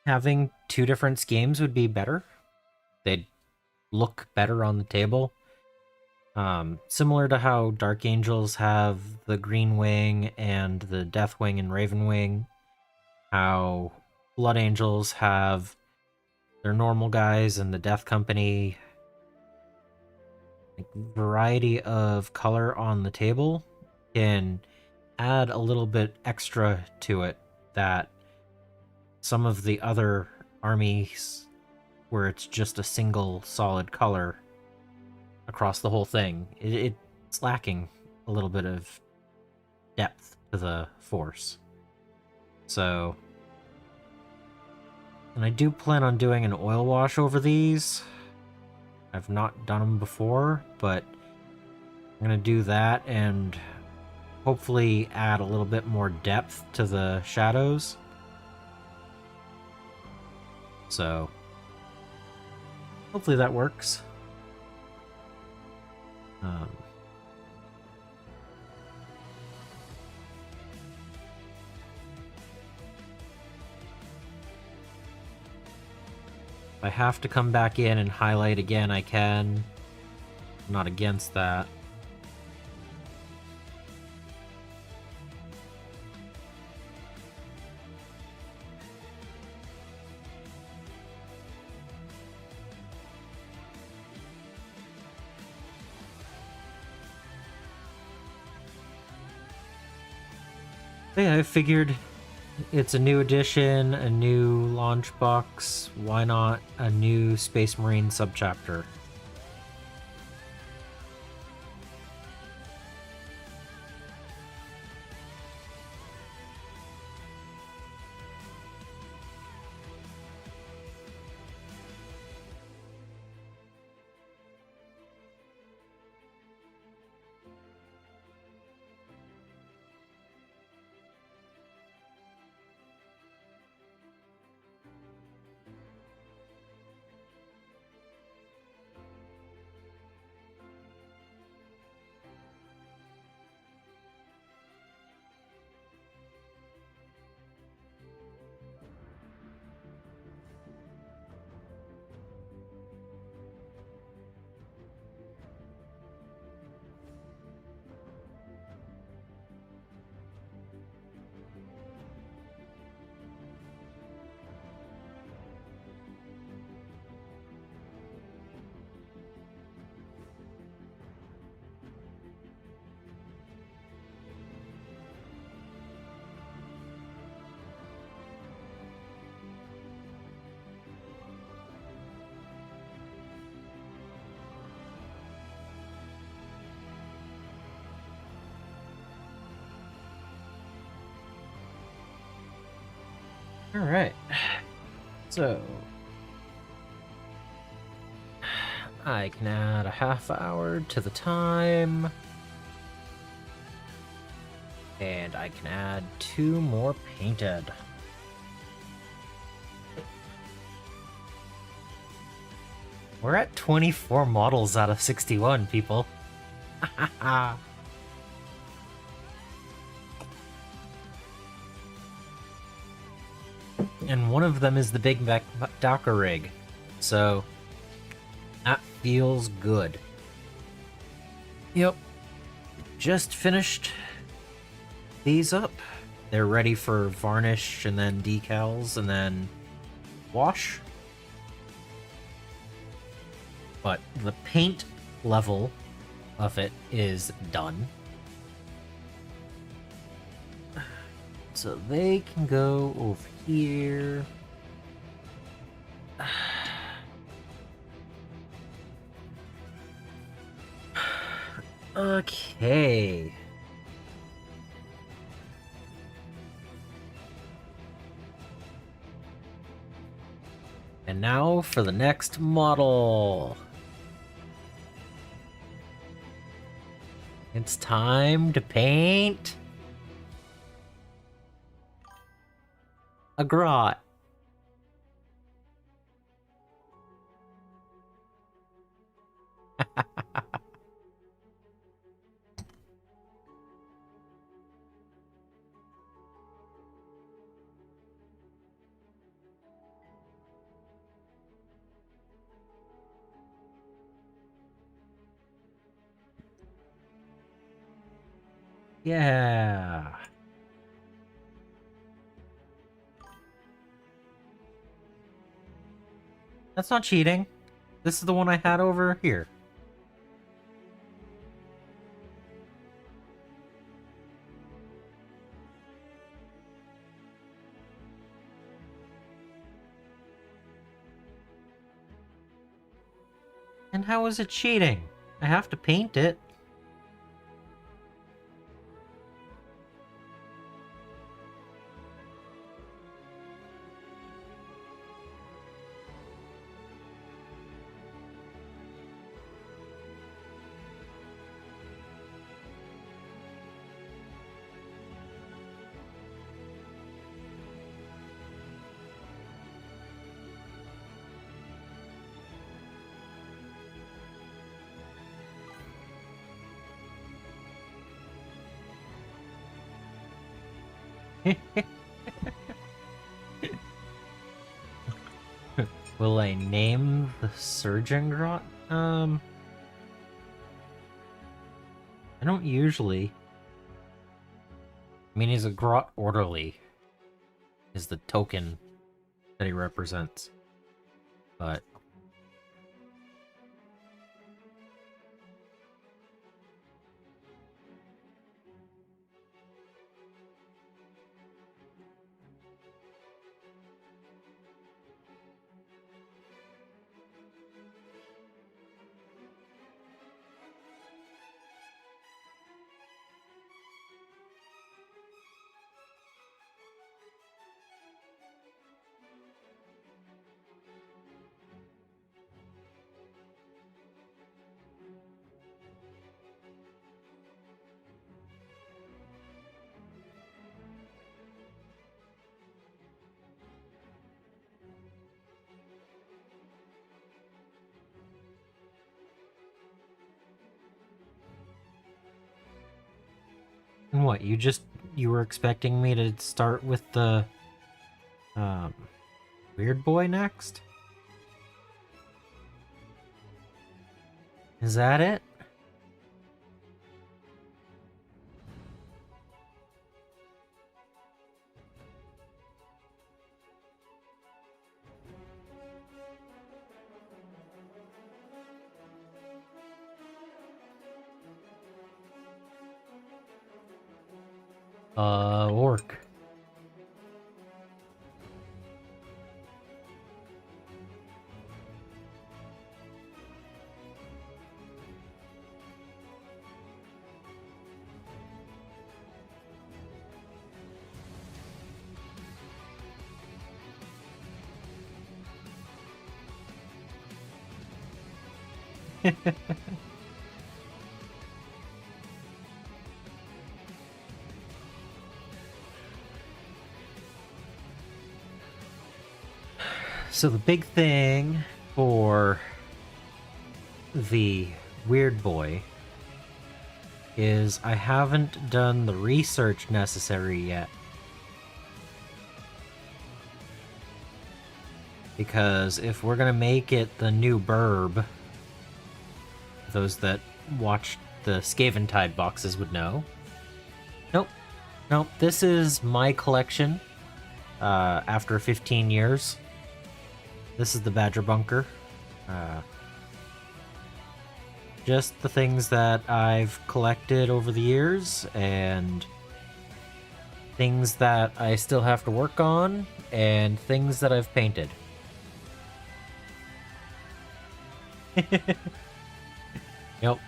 Speaker 1: having two different schemes would be better. They'd look better on the table. Similar to how Dark Angels have the Green Wing and the Death Wing and Raven Wing, how Blood Angels have their normal guys and the Death Company. Like, variety of color on the table can add a little bit extra to it that some of the other armies where it's just a single solid color across the whole thing, it's lacking a little bit of depth to the force. So, and I do plan on doing an oil wash over these. I've not done them before, but I'm gonna do that and hopefully add a little bit more depth to the shadows. So, hopefully that works. If I have to come back in and highlight again, I can. I'm not against that. Yeah, I figured it's a new edition, a new launch box. Why not a new Space Marine subchapter? Alright. So I can add a half hour to the time. And I can add 2 more painted. We're at 24 models out of 61, people. And one of them is the Big Docker rig. So that feels good. Yep. Just finished these up. They're ready for varnish and then decals and then wash. But the paint level of it is done. So they can go over here. Okay. And now for the next model. It's time to paint a grot. Yeah. That's not cheating. This is the one I had over here. And how is it cheating? I have to paint it. Will I name the surgeon grot? I don't usually. I mean, he's a grot orderly. Is the token that he represents. But and what, you were expecting me to start with the weird boy next? Is that it? Orc. So the big thing for the Weird Boy is I haven't done the research necessary yet. Because if we're gonna make it the new Burb, those that watched the Scaventide boxes would know. Nope. Nope, this is my collection after 15 years. This is the Badger Bunker. Just the things that I've collected over the years, and things that I still have to work on, and things that I've painted. Yep.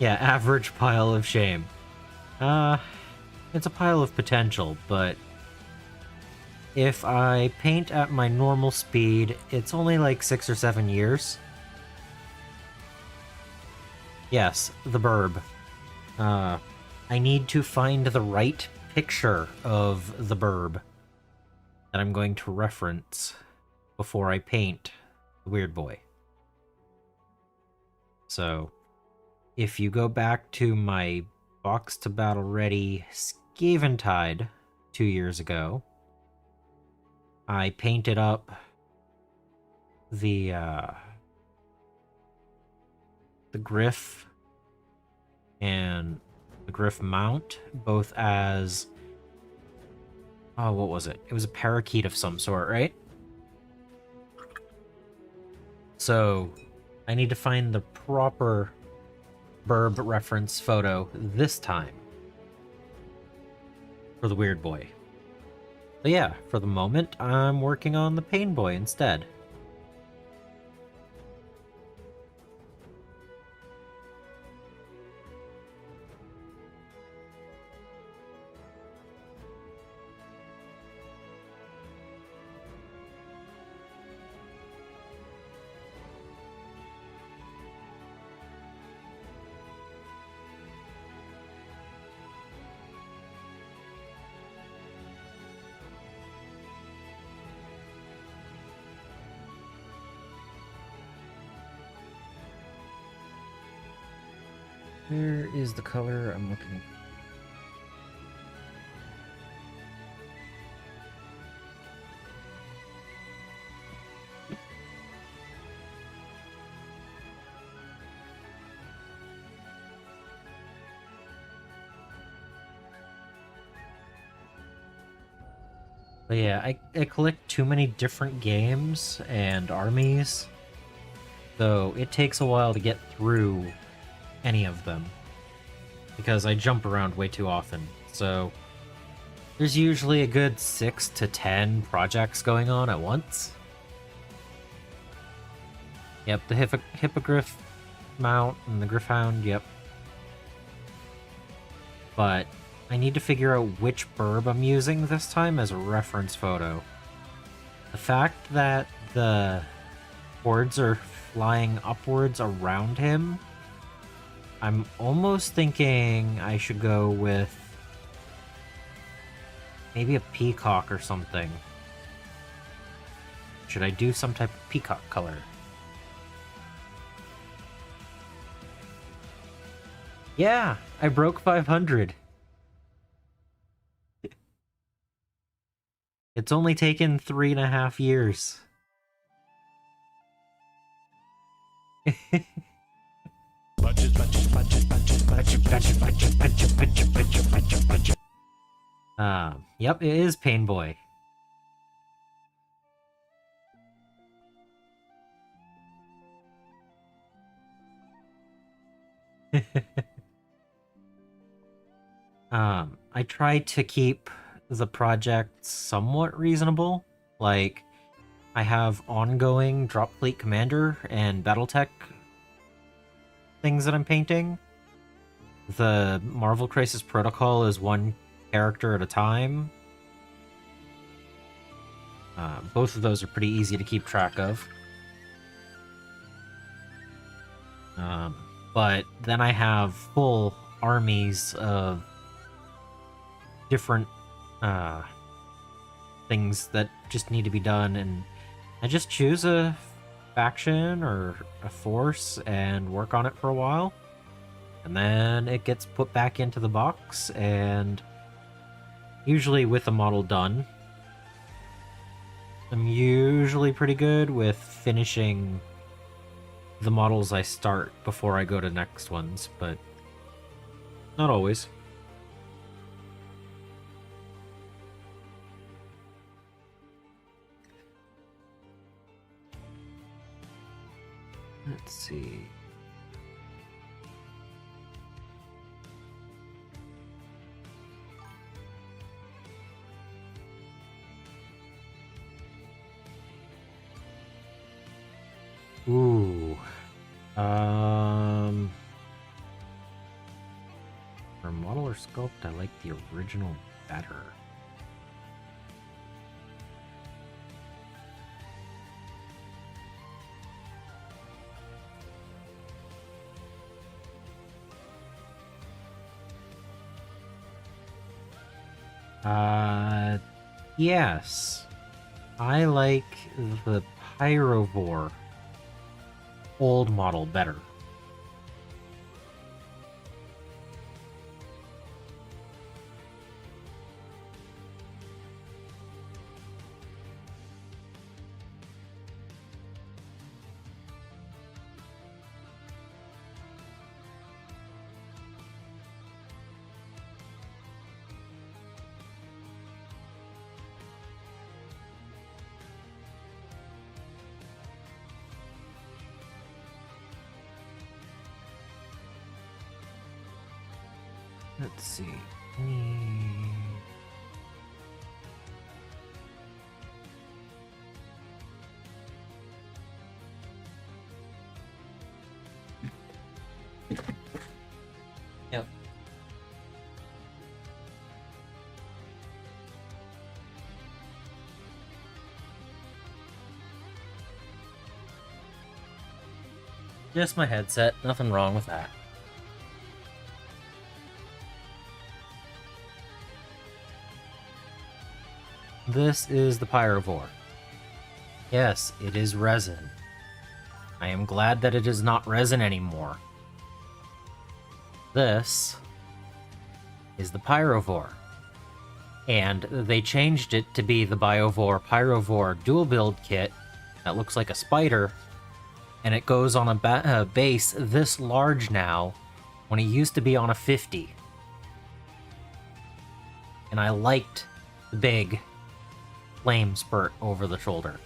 Speaker 1: Yeah, average pile of shame. It's a pile of potential, but if I paint at my normal speed, it's only like 6 or 7 years. Yes, the Burb. I need to find the right picture of the Burb that I'm going to reference before I paint the Weird Boy. So, if you go back to my Box to Battle Ready Scaventide 2 years ago, I painted up the Griff and the Griff mount, both as... oh, what was it? It was a parakeet of some sort, right? So, I need to find the proper Burb reference photo this time for the Weird Boy. But yeah, for the moment, I'm working on the Pain Boy instead. Where is the color I'm looking? But yeah, I collect too many different games and armies, so it takes a while to get through any of them, because I jump around way too often. So there's usually a good 6 to 10 projects going on at once. Yep, the Hippogriff mount and the Griffhound, yep. But I need to figure out which Burb I'm using this time as a reference photo. The fact that the boards are flying upwards around him, I'm almost thinking I should go with maybe a peacock or something. Should I do some type of peacock color? Yeah, I broke 500. It's only taken 3.5 years. Yep, it is Pain Boy. I try to keep the project somewhat reasonable. Like, I have ongoing Drop Fleet Commander and Battletech things that I'm painting. The Marvel Crisis Protocol is one character at a time. Both of those are pretty easy to keep track of. But then I have full armies of different things that just need to be done, and I just choose a faction or a force and work on it for a while, and then it gets put back into the box, and usually with the model done, I'm usually pretty good with finishing the models I start before I go to next ones, but not always. Let's see. Ooh. For model or sculpt, I like the original better. Yes. I like the Pyrovore old model better. Let's see. Yep. Just my headset, nothing wrong with that. This is the Pyrovore. Yes, it is resin. I am glad that it is not resin anymore. This is the Pyrovore. And they changed it to be the Pyrovore dual build kit that looks like a spider, and it goes on a base this large now when it used to be on a 50. And I liked the big flame spurt over the shoulder.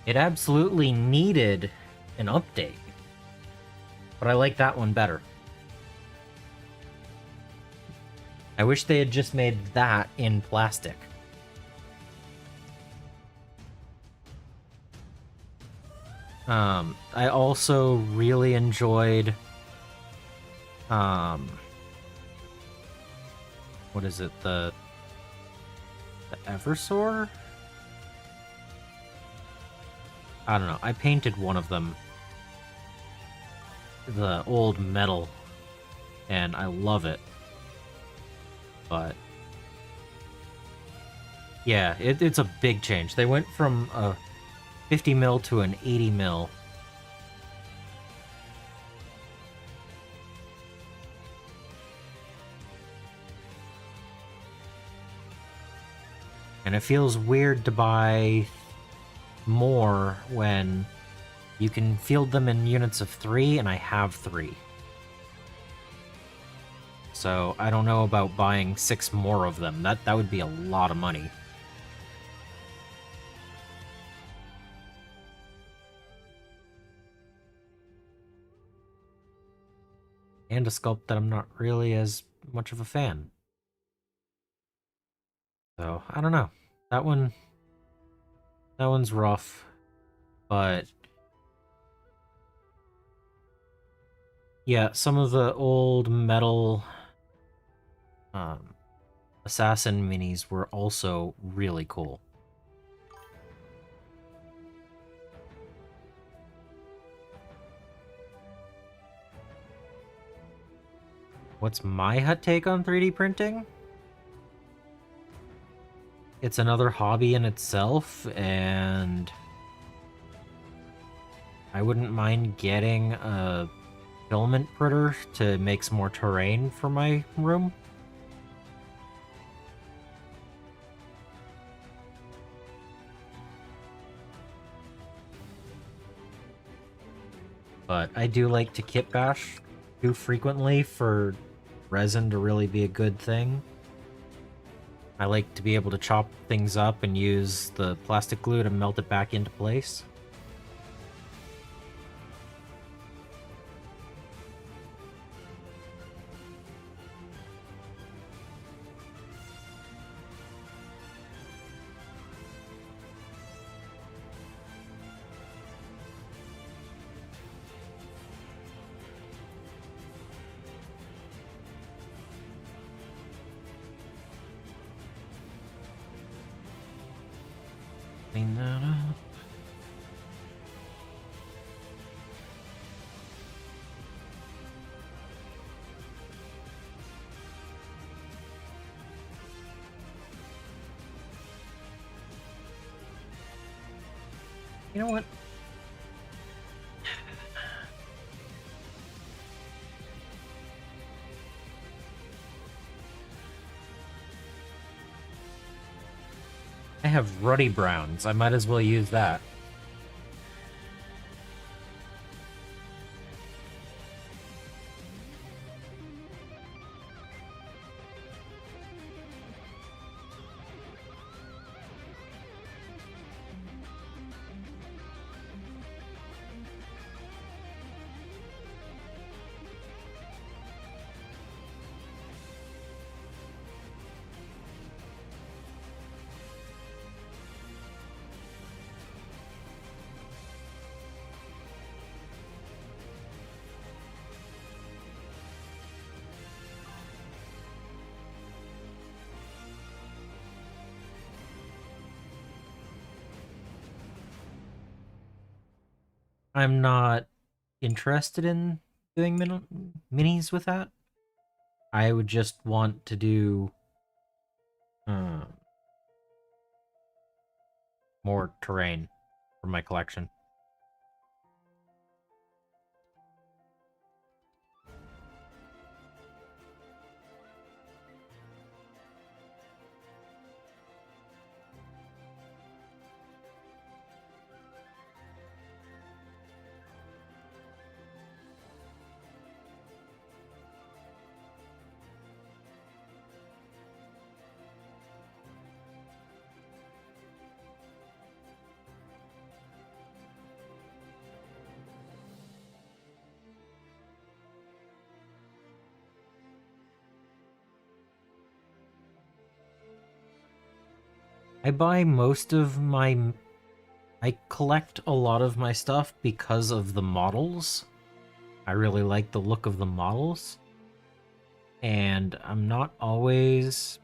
Speaker 1: It absolutely needed an update, but I like that one better. I wish they had just made that in plastic. I also really enjoyed, what is it, the Eversor? I don't know, I painted one of them, the old metal, and I love it. But yeah, it's a big change. They went from a 50 mil to an 80 mil. And it feels weird to buy more when you can field them in units of 3, and I have 3. So I don't know about buying 6 more of them. That would be a lot of money. And a sculpt that I'm not really as much of a fan. So, I don't know. That one's rough, but Yeah, some of the old metal um, assassin minis were also really cool. What's my hot take on 3D printing? It's another hobby in itself, and I wouldn't mind getting a filament printer to make some more terrain for my room. But I do like to kit bash too frequently for resin to really be a good thing. I like to be able to chop things up and use the plastic glue to melt it back into place. Clean that up. You know what? I have ruddy browns. I might as well use that. I'm not interested in doing minis with that. I would just want to do um, more terrain for my collection. I buy most of my... I collect a lot of my stuff because of the models. I really like the look of the models. And I'm not always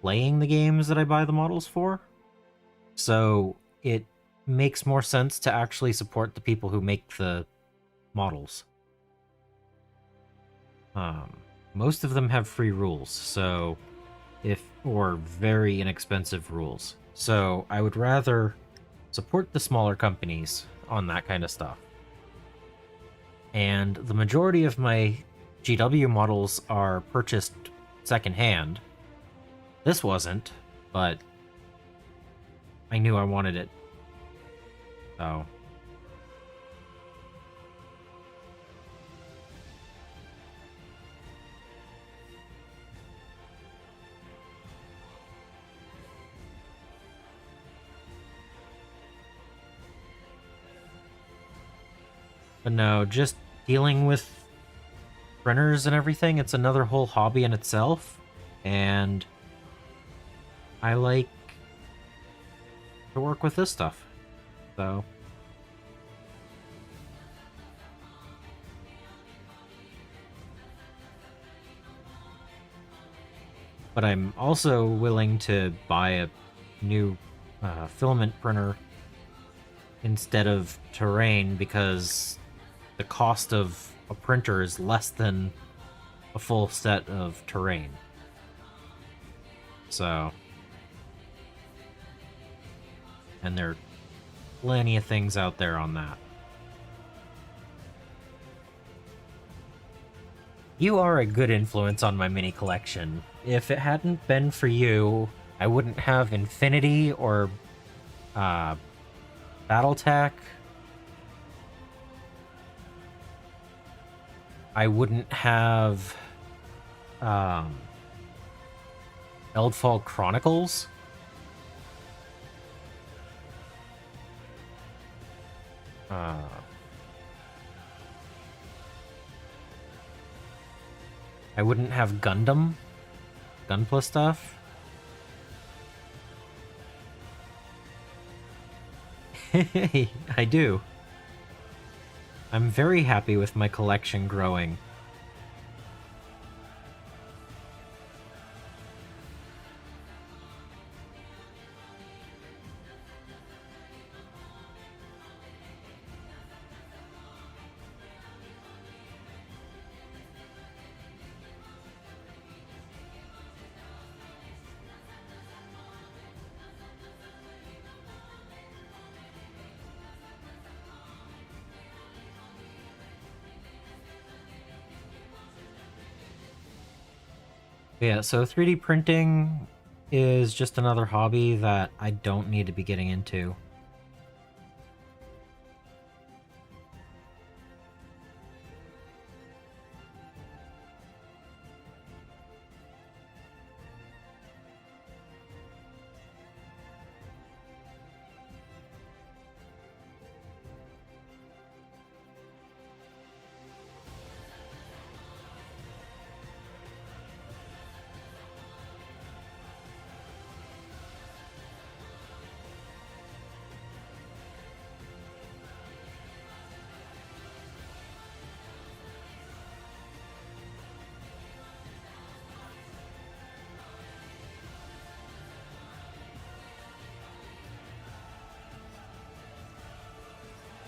Speaker 1: playing the games that I buy the models for. So it makes more sense to actually support the people who make the models. Most of them have free rules, so or very inexpensive rules. So I would rather support the smaller companies on that kind of stuff. And the majority of my GW models are purchased secondhand. This wasn't, but I knew I wanted it. So... But no, just dealing with printers and everything, it's another whole hobby in itself. And I like to work with this stuff. So... But I'm also willing to buy a new filament printer instead of terrain because the cost of a printer is less than a full set of terrain. So, and there are plenty of things out there on that. You are a good influence on my mini collection. If it hadn't been for you, I wouldn't have Infinity or Battletech. I wouldn't have Eldfall Chronicles. I wouldn't have Gundam, Gunpla stuff. I do. I'm very happy with my collection growing. Yeah, so 3D printing is just another hobby that I don't need to be getting into.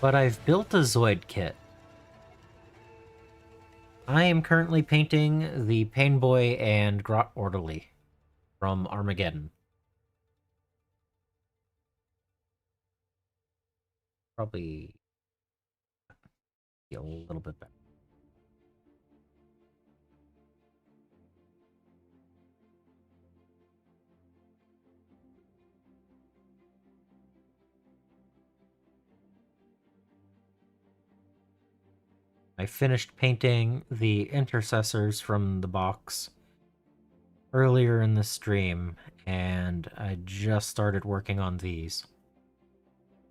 Speaker 1: But I've built a Zoid kit. I am currently painting the Painboy and Grot Orderly from Armageddon. Probably be a little bit better. I finished painting the intercessors from the box earlier in the stream, and I just started working on these.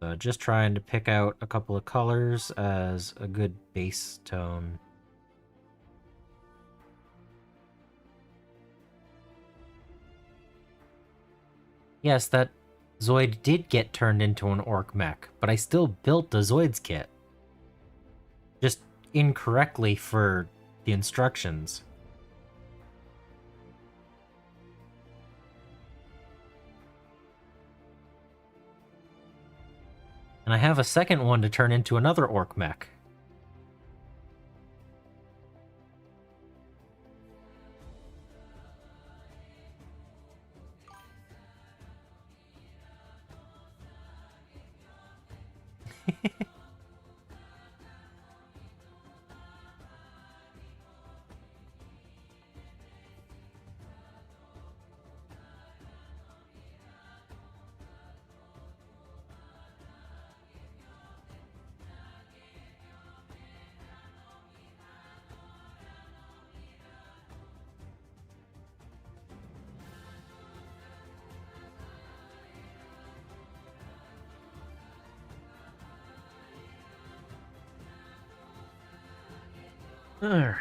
Speaker 1: So just trying to pick out a couple of colors as a good base tone. Yes, that Zoid did get turned into an orc mech, but I still built the Zoid's kit. Just incorrectly for the instructions. And I have a second one to turn into another orc mech. Alright.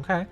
Speaker 1: Okay.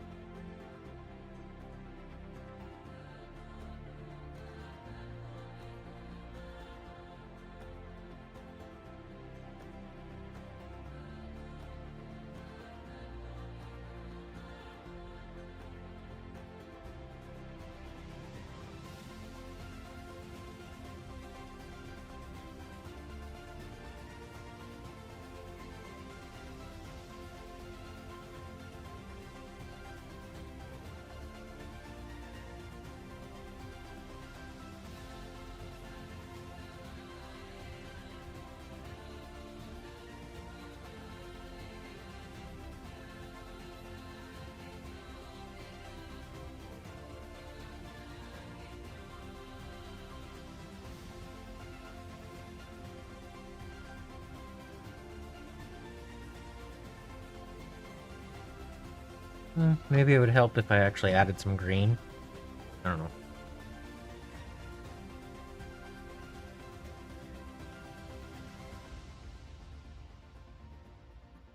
Speaker 1: Maybe it would help if I actually added some green. I don't know.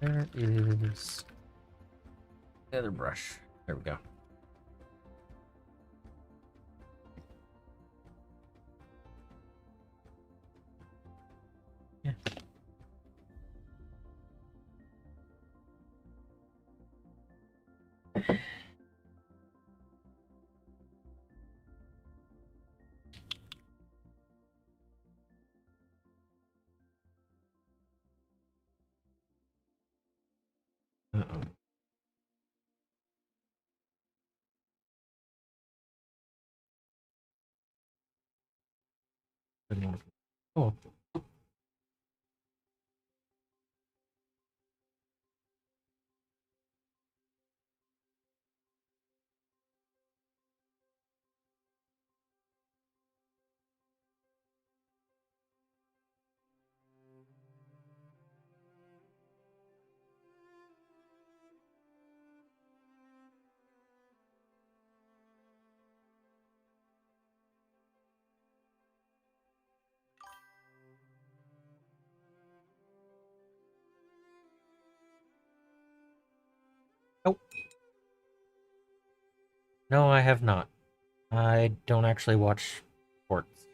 Speaker 1: There is the other brush. There we go. Yeah. Uh-oh. Oh. Oh. No, I have not. I don't actually watch sports.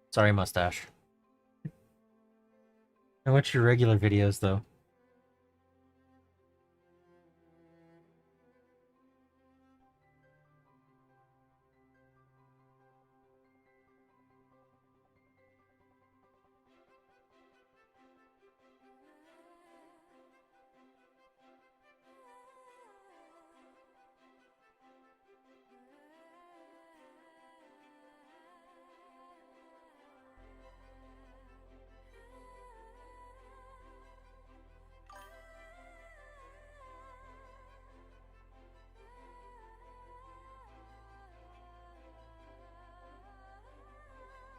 Speaker 1: Sorry, mustache. I watch your regular videos, though.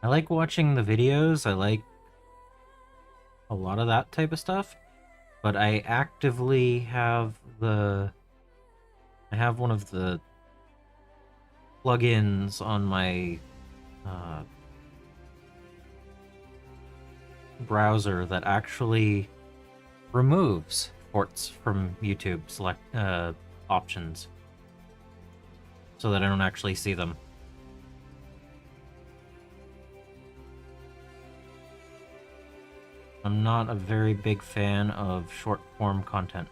Speaker 1: I like watching the videos. I like a lot of that type of stuff. But I actively have I have one of the plugins on my browser that actually removes ports from YouTube select options so that I don't actually see them. I'm not a very big fan of short form content.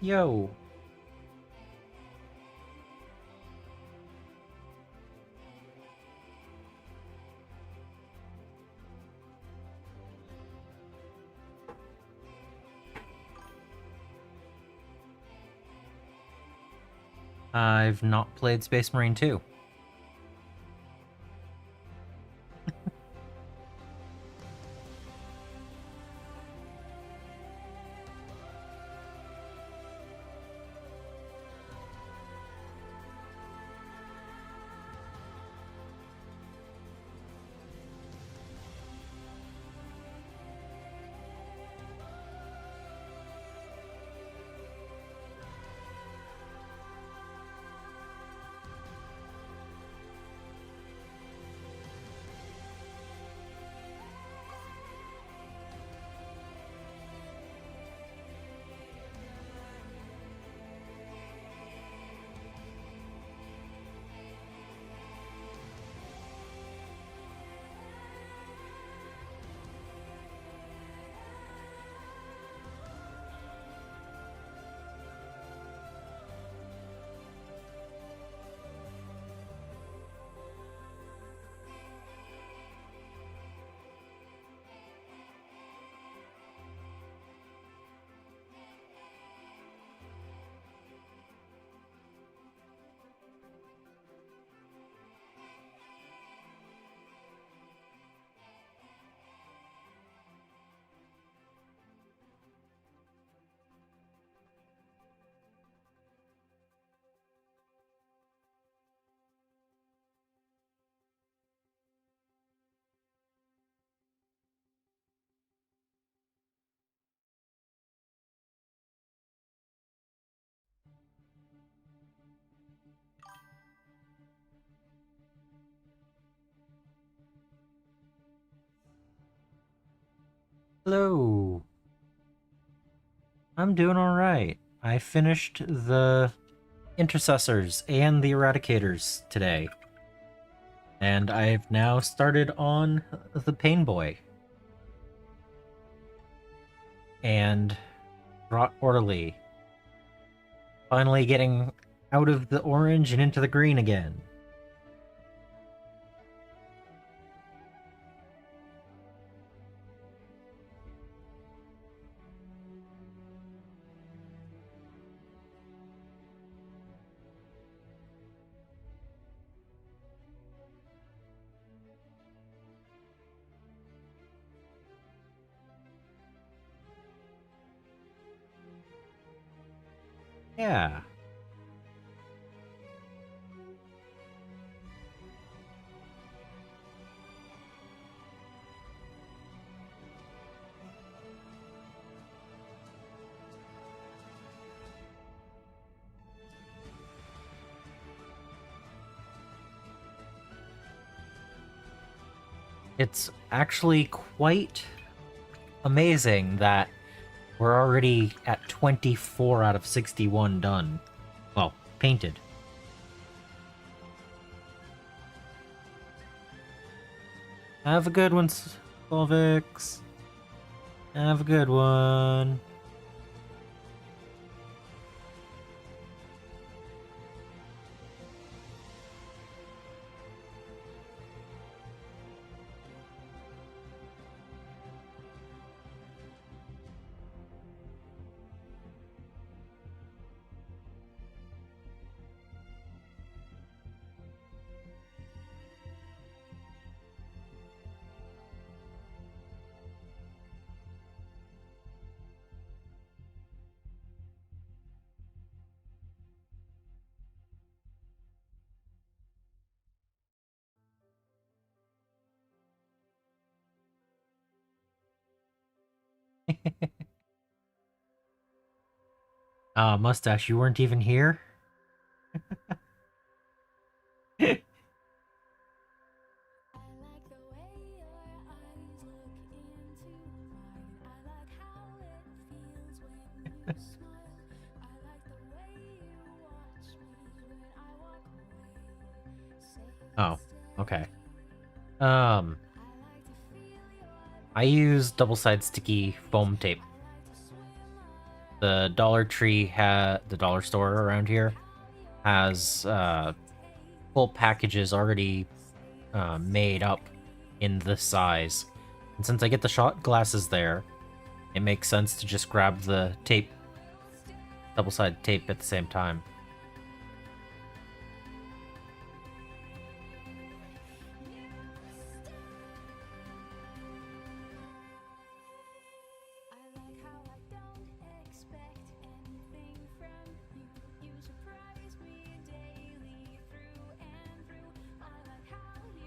Speaker 1: Yo. I've not played Space Marine 2. Hello. I'm doing alright. I finished the Intercessors and the Eradicators today. And I've now started on the Pain Boy. And brought Orderly. Finally getting out of the orange and into the green again. Yeah. It's actually quite amazing that we're already at 24 out of 61 done. Well, painted. Have a good one, Volvix. Have a good one. Mustache, you weren't even here? Oh, okay. I use double-sided sticky foam tape. The the dollar store around here has full packages already made up in this size. And since I get the shot glasses there, it makes sense to just grab the tape, double-sided tape at the same time.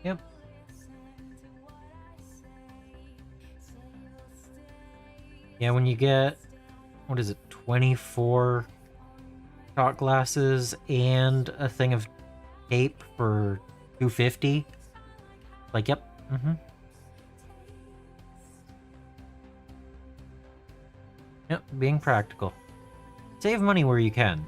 Speaker 1: Yep. Yeah, when you get, what is it, 24 shot glasses and a thing of tape for 250. Like, yep. Yep, being practical. Save money where you can.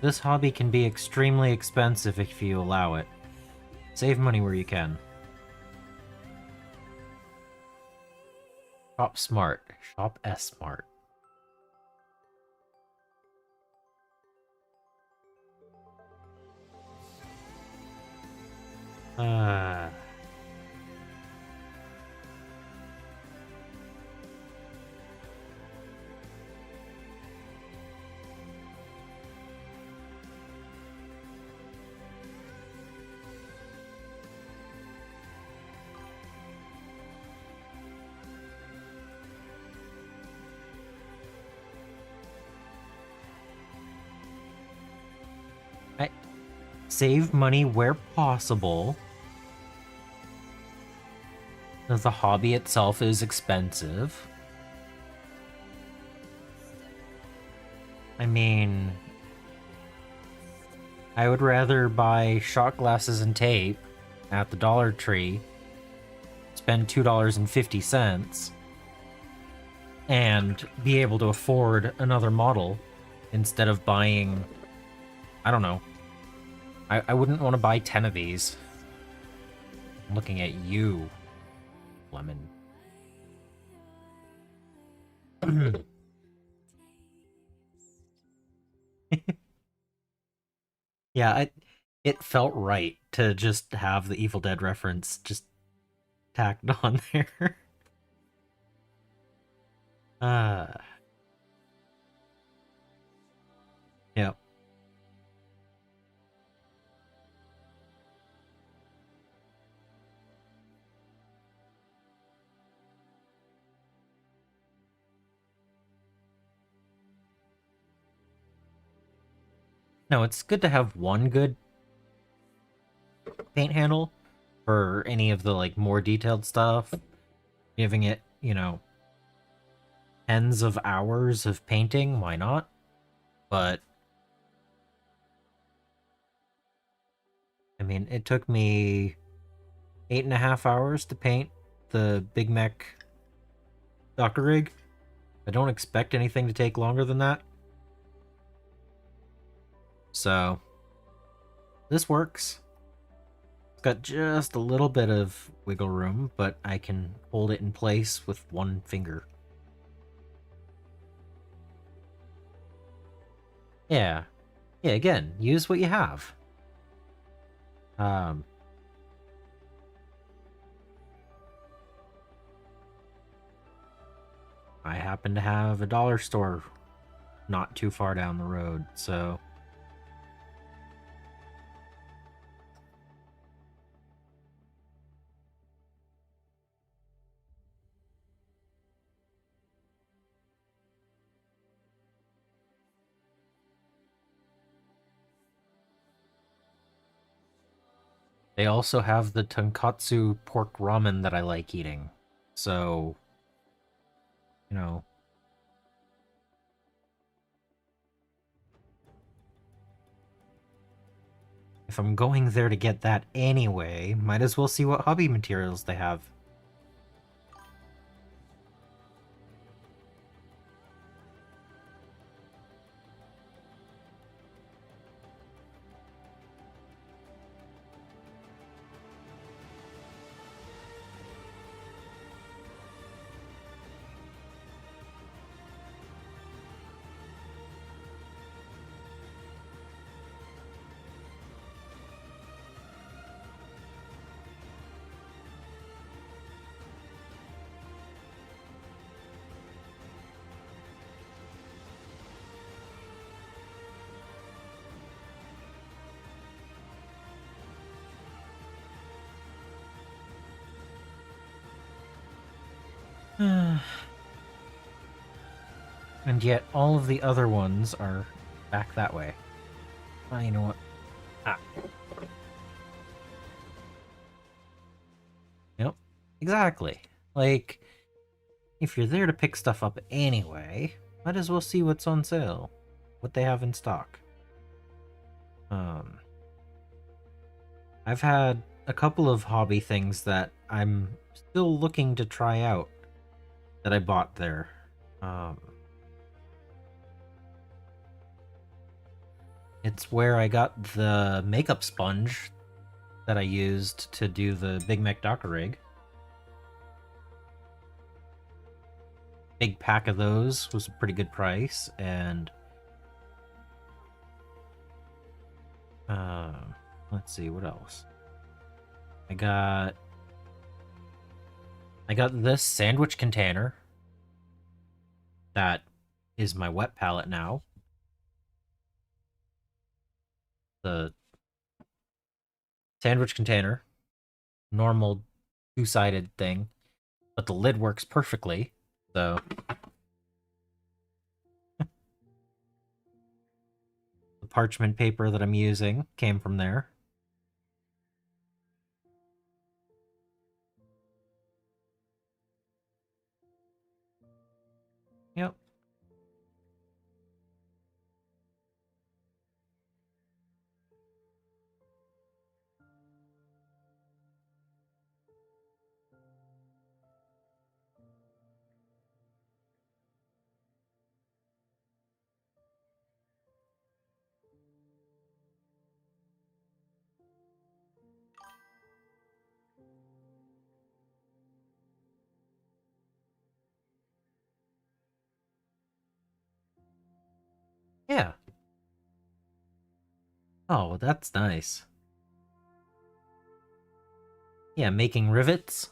Speaker 1: This hobby can be extremely expensive if you allow it. Save money where you can. Shop smart. Shop S-smart. Save money where possible. The hobby itself is expensive. I mean, I would rather buy shot glasses and tape at the Dollar Tree, spend $2.50, and be able to afford another model instead of buying, I don't know. I wouldn't want to buy 10 of these. I'm looking at you, Lemon. Yeah, it felt right to just have the Evil Dead reference just tacked on there. Yep. No, it's good to have one good paint handle for any of the like more detailed stuff. Giving it, you know, tens of hours of painting, why not? But I mean, it took me 8.5 hours to paint the Big Mech Docker rig. I don't expect anything to take longer than that. So, this works. It's got just a little bit of wiggle room, but I can hold it in place with one finger. Yeah. Yeah, again, use what you have. I happen to have a dollar store not too far down the road, so... They also have the tonkatsu pork ramen that I like eating. So, you know. If I'm going there to get that anyway, might as well see what hobby materials they have. And yet all of the other ones are back that way. Ah, you know what? Ah. Yep. Exactly. Like, if you're there to pick stuff up anyway, might as well see what's on sale. What they have in stock. I've had a couple of hobby things that I'm still looking to try out that I bought there. It's where I got the makeup sponge that I used to do the Big Mac Docker rig. Big pack of those was a pretty good price, and let's see what else. I got this sandwich container that is my wet palette now. The sandwich container, normal two-sided thing, but the lid works perfectly. So the parchment paper that I'm using came from there. Yep. Yeah. Oh, that's nice. Yeah, making rivets.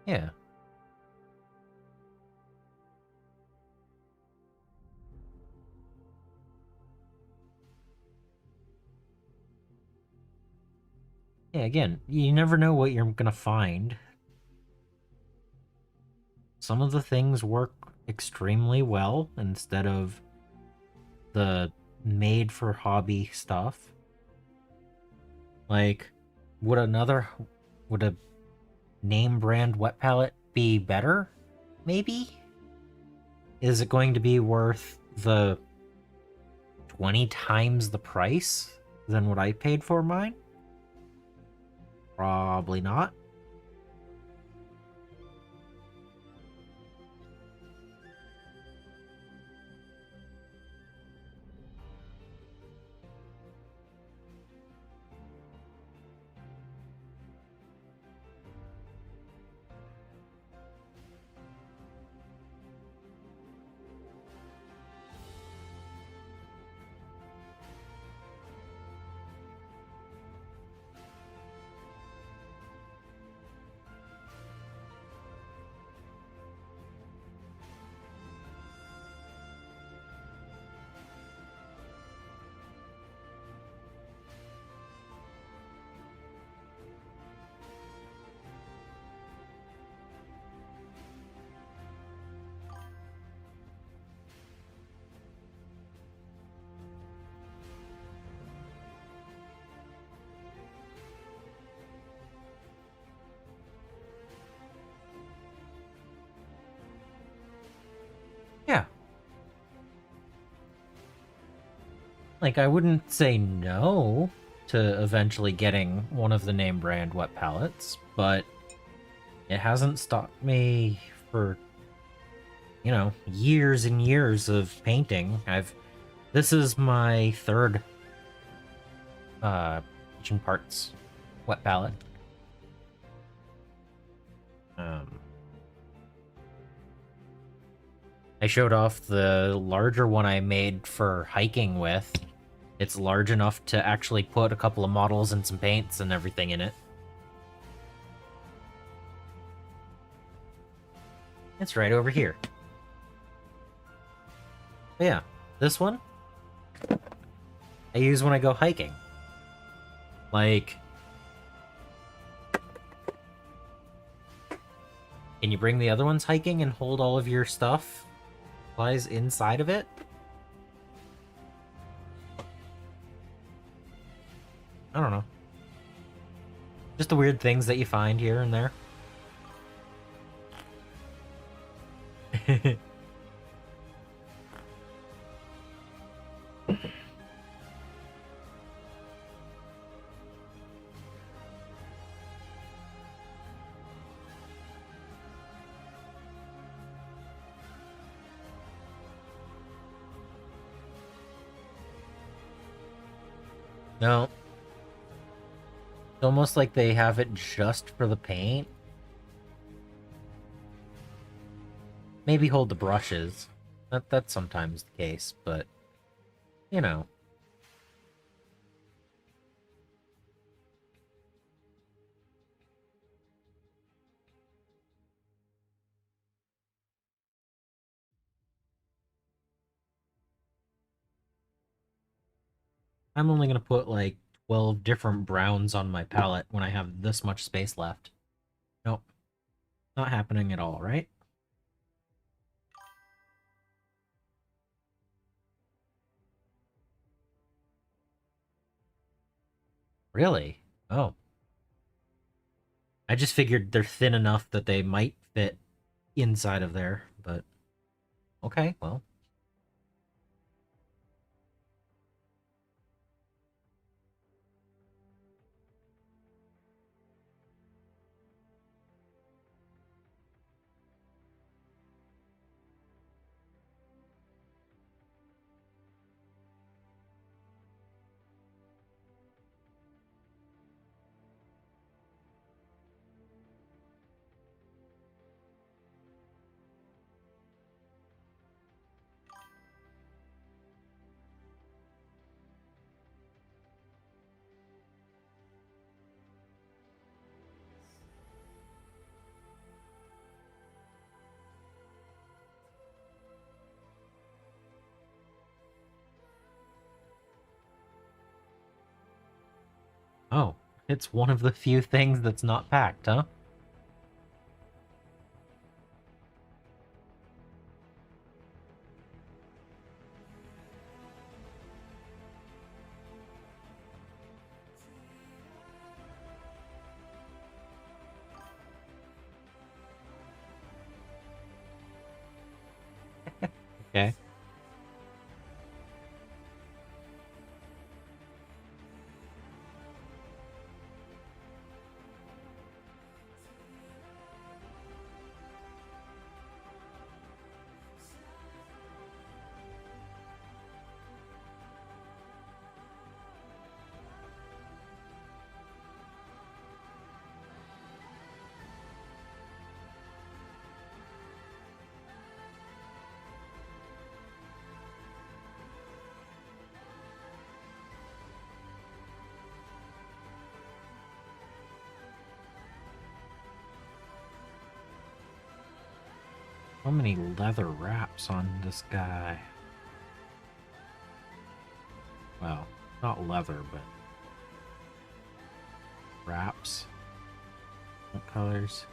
Speaker 1: Yeah. Yeah, again, you never know what you're gonna find. Some of the things work extremely well instead of the made for hobby stuff. Like, would a name brand wet palette be better? Maybe? Is it going to be worth the 20 times the price than what I paid for mine? Probably not. Yeah. Like, I wouldn't say no to eventually getting one of the name brand wet palettes, but it hasn't stopped me for, years and years of painting. This is my third kitchen parts wet palette. I showed off the larger one I made for hiking with. It's large enough to actually put a couple of models and some paints and everything in it. It's right over here. But yeah, this one I use when I go hiking. Like, can you bring the other ones hiking and hold all of your stuff? Supplies inside of it? I don't know. Just the weird things that you find here and there. No. It's almost like they have it just for the paint. Maybe hold the brushes. That's sometimes the case, but you know. I'm only gonna put like 12 different browns on my palette when I have this much space left. Nope. Not happening at all, right? Really? Oh. I just figured they're thin enough that they might fit inside of there, but okay, well. Oh, it's one of the few things that's not packed, huh? Okay. So many leather wraps on this guy. Well, not leather, but wraps. What colors?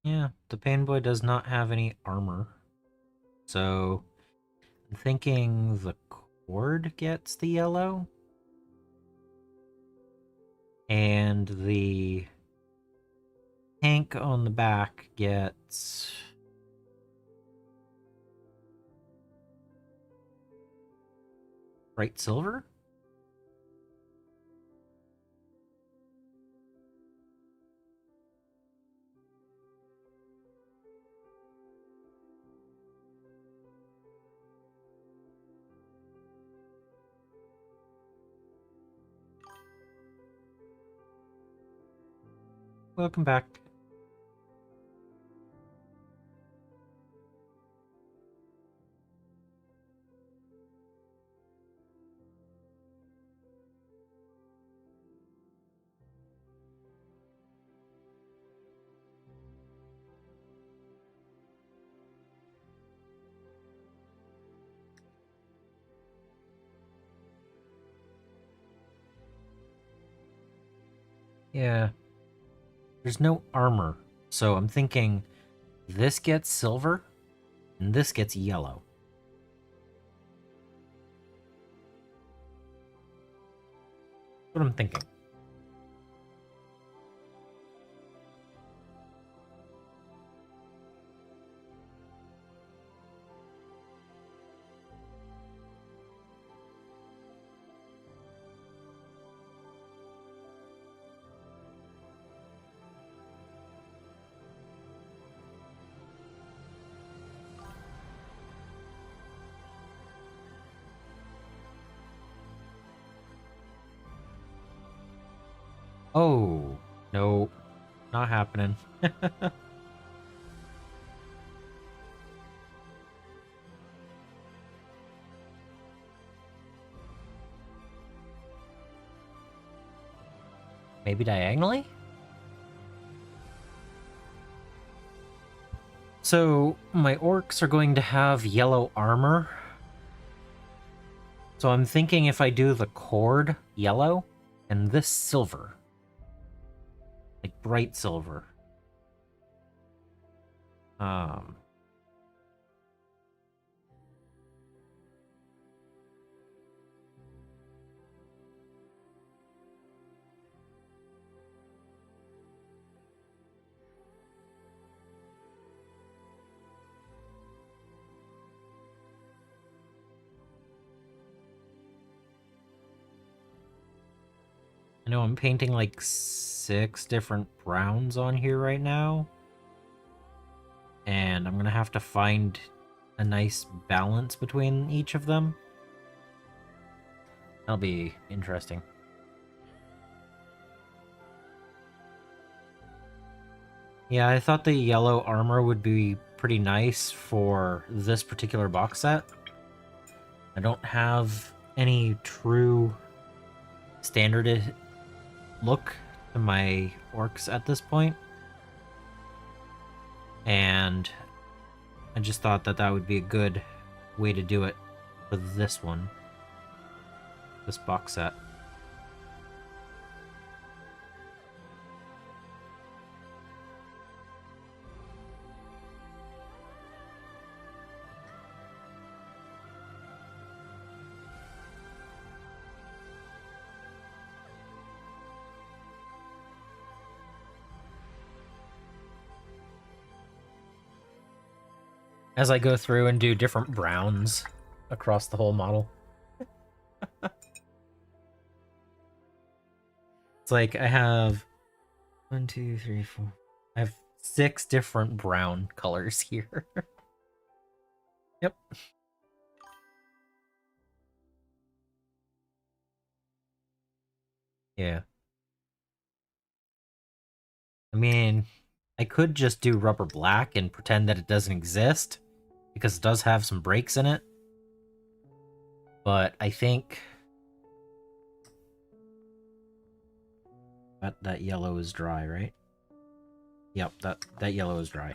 Speaker 1: Yeah, the Pain Boy does not have any armor. So I'm thinking the cord gets the yellow. And the tank on the back gets bright silver? Welcome back. Yeah, there's no armor. So I'm thinking this gets silver and this gets yellow. That's what I'm thinking. Oh, no, not happening. Maybe diagonally? So my orcs are going to have yellow armor. So I'm thinking if I do the cord yellow and this silver, like bright silver. Um, I know I'm painting like 6 different browns on here right now. And I'm gonna have to find a nice balance between each of them. That'll be interesting. Yeah, I thought the yellow armor would be pretty nice for this particular box set. I don't have any true standard look to my orcs at this point. And I just thought that that would be a good way to do it for this one. This box set. As I go through and do different browns across the whole model. It's like I have 1, 2, 3, 4. I have 6 different brown colors here. Yep. Yeah. I mean, I could just do rubber black and pretend that it doesn't exist, because it does have some breaks in it. But I think that yellow is dry, right? Yep, that yellow is dry.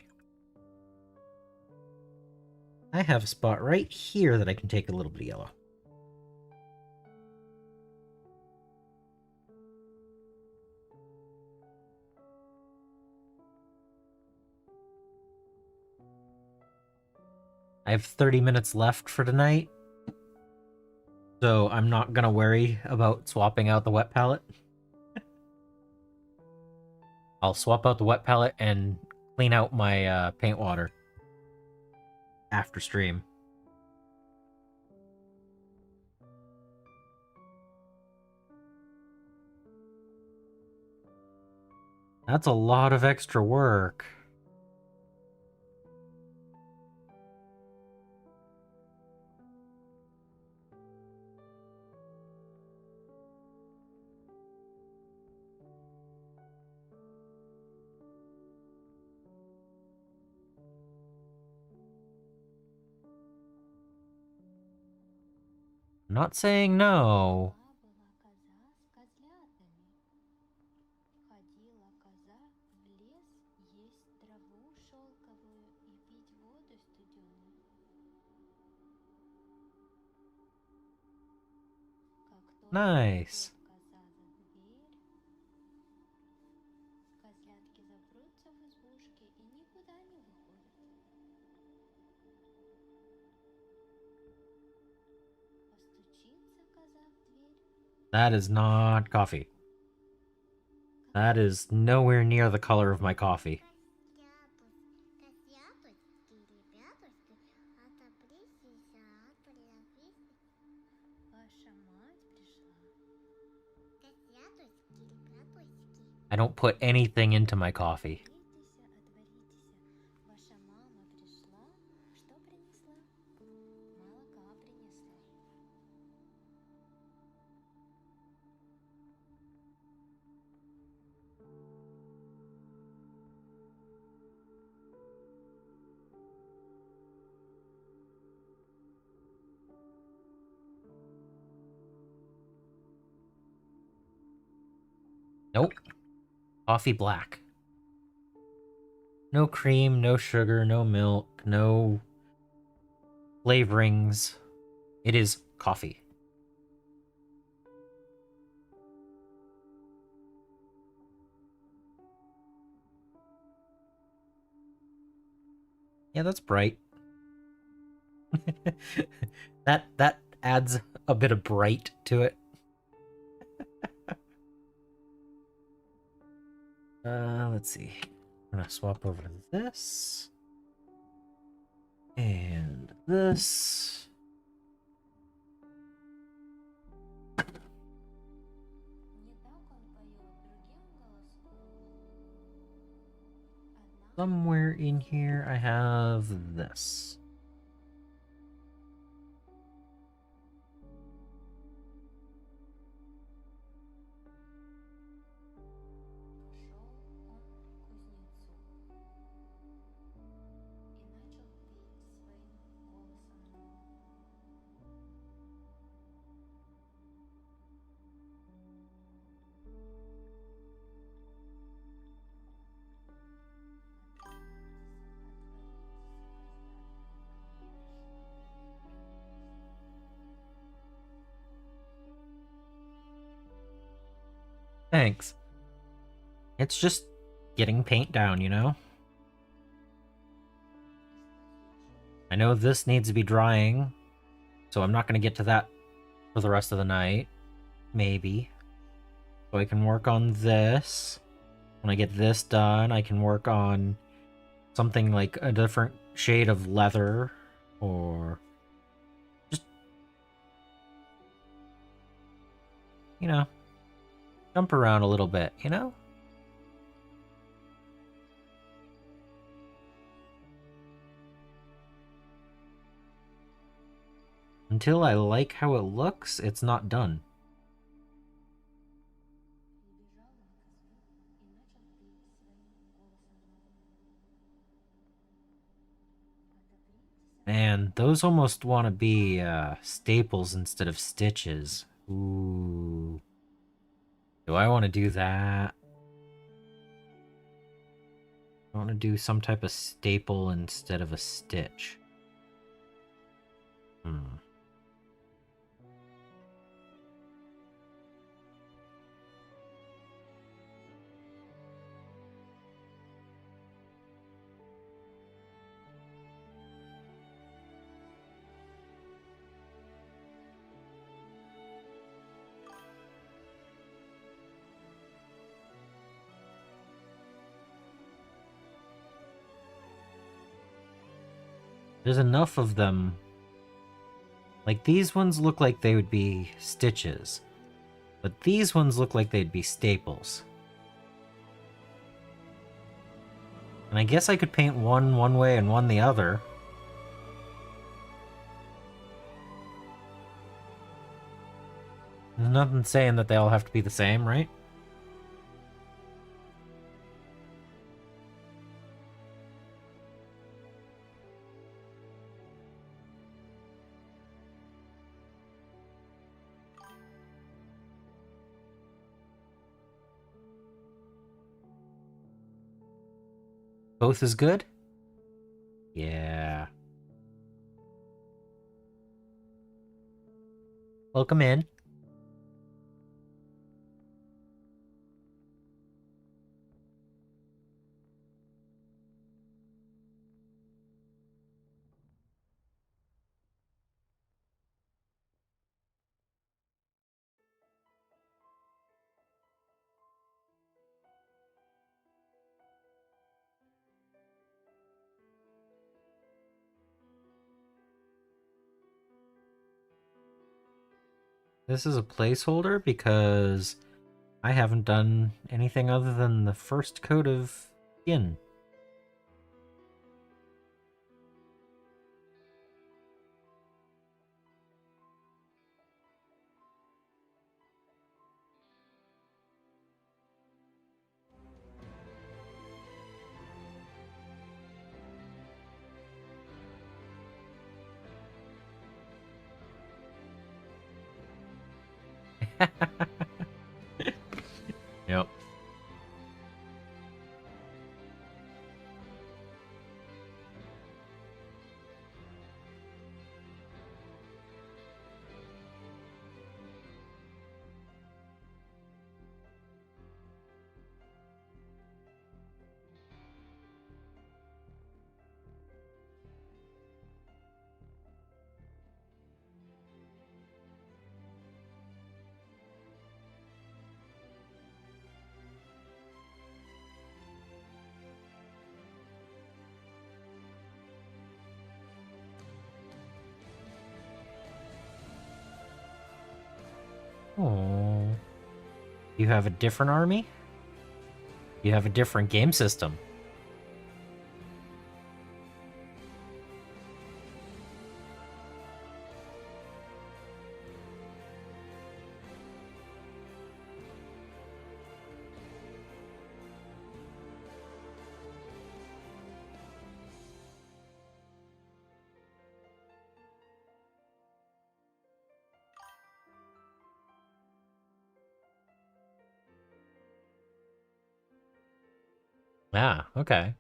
Speaker 1: I have a spot right here that I can take a little bit of yellow. I have 30 minutes left for tonight, so I'm not gonna worry about swapping out the wet palette. I'll swap out the wet palette and clean out my paint water after stream. That's a lot of extra work. I'm not saying no. Nice. That is not coffee. That is nowhere near the color of my coffee. I don't put anything into my coffee. Nope. Coffee black. No cream, no sugar, no milk, no flavorings. It is coffee. Yeah, that's bright. that adds a bit of bright to it. Let's see. I'm gonna swap over to this. And this. somewhere in here I have this. Thanks. It's just getting paint down, you know? I know this needs to be drying, so I'm not going to get to that for the rest of the night. Maybe. So I can work on this. When I get this done, I can work on something like a different shade of leather, or just, you know, jump around a little bit, you know? Until I like how it looks, it's not done. Man, those almost want to be staples instead of stitches. Ooh. Do I want to do that? I want to do some type of staple instead of a stitch. There's enough of them. Like, these ones look like they would be stitches, but these ones look like they'd be staples. And I guess I could paint one way and one the other. There's nothing saying that they all have to be the same, right? Both is good? Yeah. Welcome in. This is a placeholder because I haven't done anything other than the first coat of skin. Yep. Oh. You have a different army? You have a different game system. Ah, okay.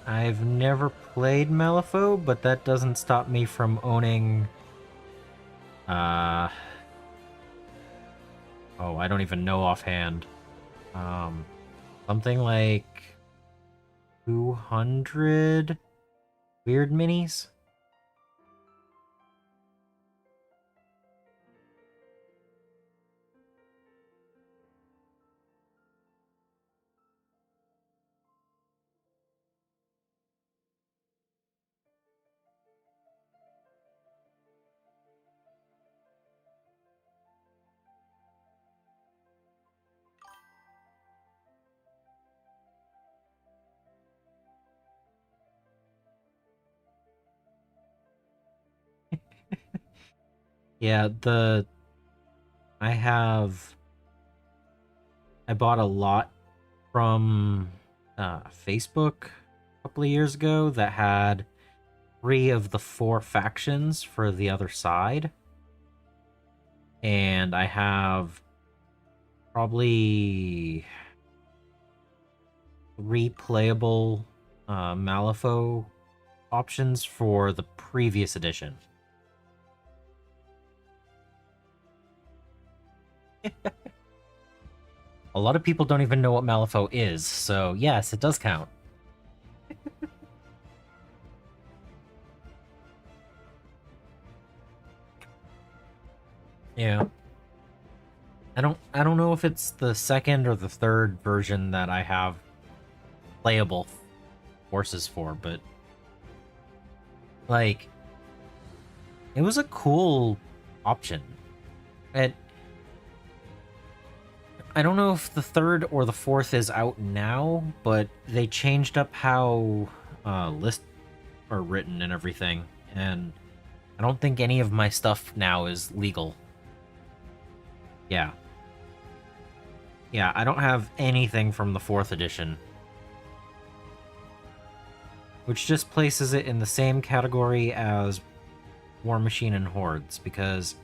Speaker 1: I've never played Malifaux, but that doesn't stop me from owning uh oh, I don't even know offhand. Um Something like 200 weird minis. Yeah, I have I bought a lot from Facebook a couple of years ago that had 3 of the 4 factions for the other side. And I have probably 3 playable Malifaux options for the previous edition. A lot of people don't even know what Malifaux is, so yes, it does count. Yeah. I don't know if it's the second or the third version that I have playable forces for, but like it was a cool option. It I don't know if the third or the fourth is out now, but they changed up how lists are written and everything, and I don't think any of my stuff now is legal. Yeah. Yeah, I don't have anything from the 4th edition. Which just places it in the same category as War Machine and Hordes, because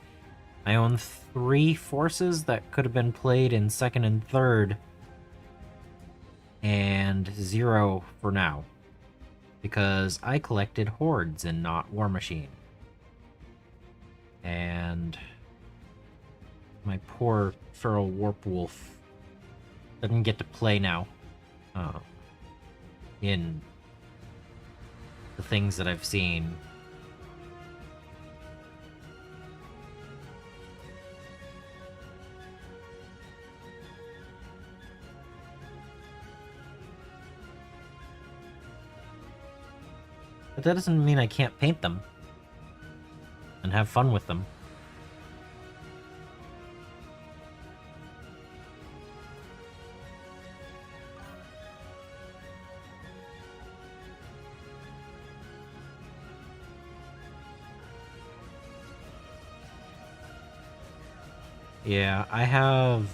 Speaker 1: I own 3 forces that could have been played in 2nd and 3rd, and 0 for now. Because I collected Hordes and not War Machine. And my poor feral Warp Wolf doesn't get to play now in the things that I've seen. But that doesn't mean I can't paint them and have fun with them. Yeah, I have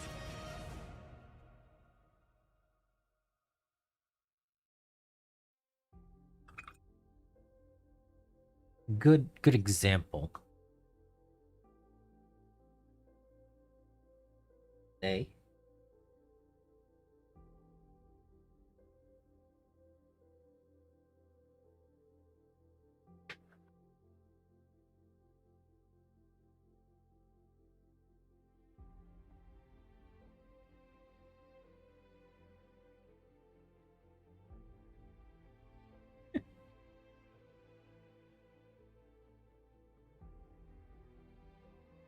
Speaker 1: good example. Hey.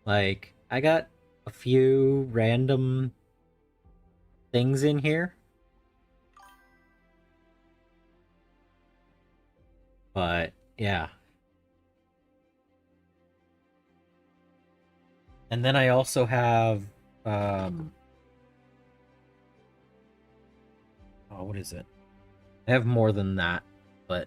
Speaker 1: Like, I got a few random things in here, but yeah. And then I also have oh, what is it? I have more than that, but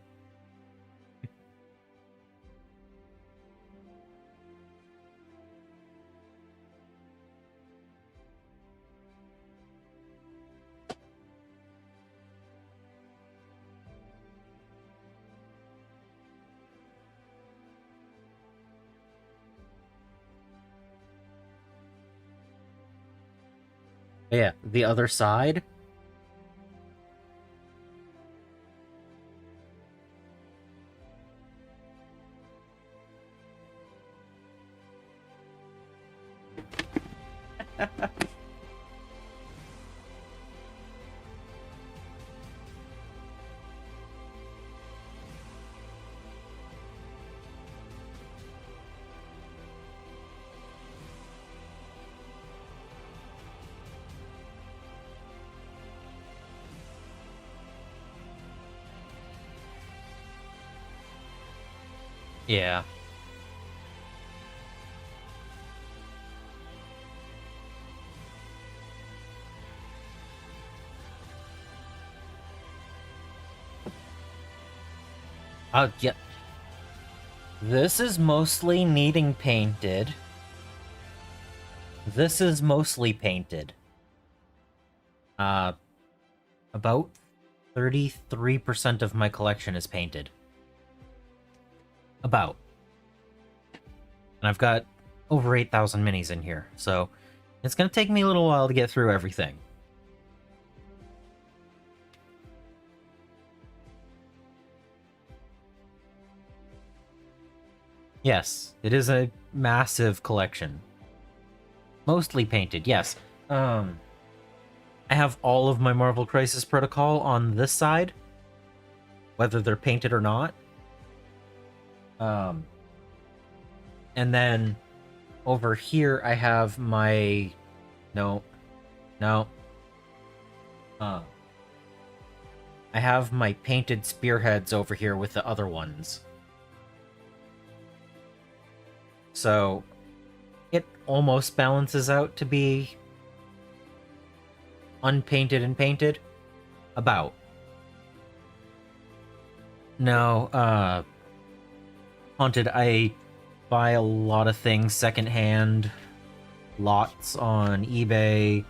Speaker 1: Yeah, the other side. Yeah. Yeah. This is mostly needing painted. This is mostly painted. About 33% of my collection is painted. About. And I've got over 8,000 minis in here, so it's gonna take me a little while to get through everything. Yes, it is a massive collection. Mostly painted, yes. I have all of my Marvel Crisis Protocol on this side, whether they're painted or not. And then over here I have my... No. I have my painted spearheads over here with the other ones. So it almost balances out to be unpainted and painted. About. No, Haunted, I buy a lot of things secondhand, lots on eBay.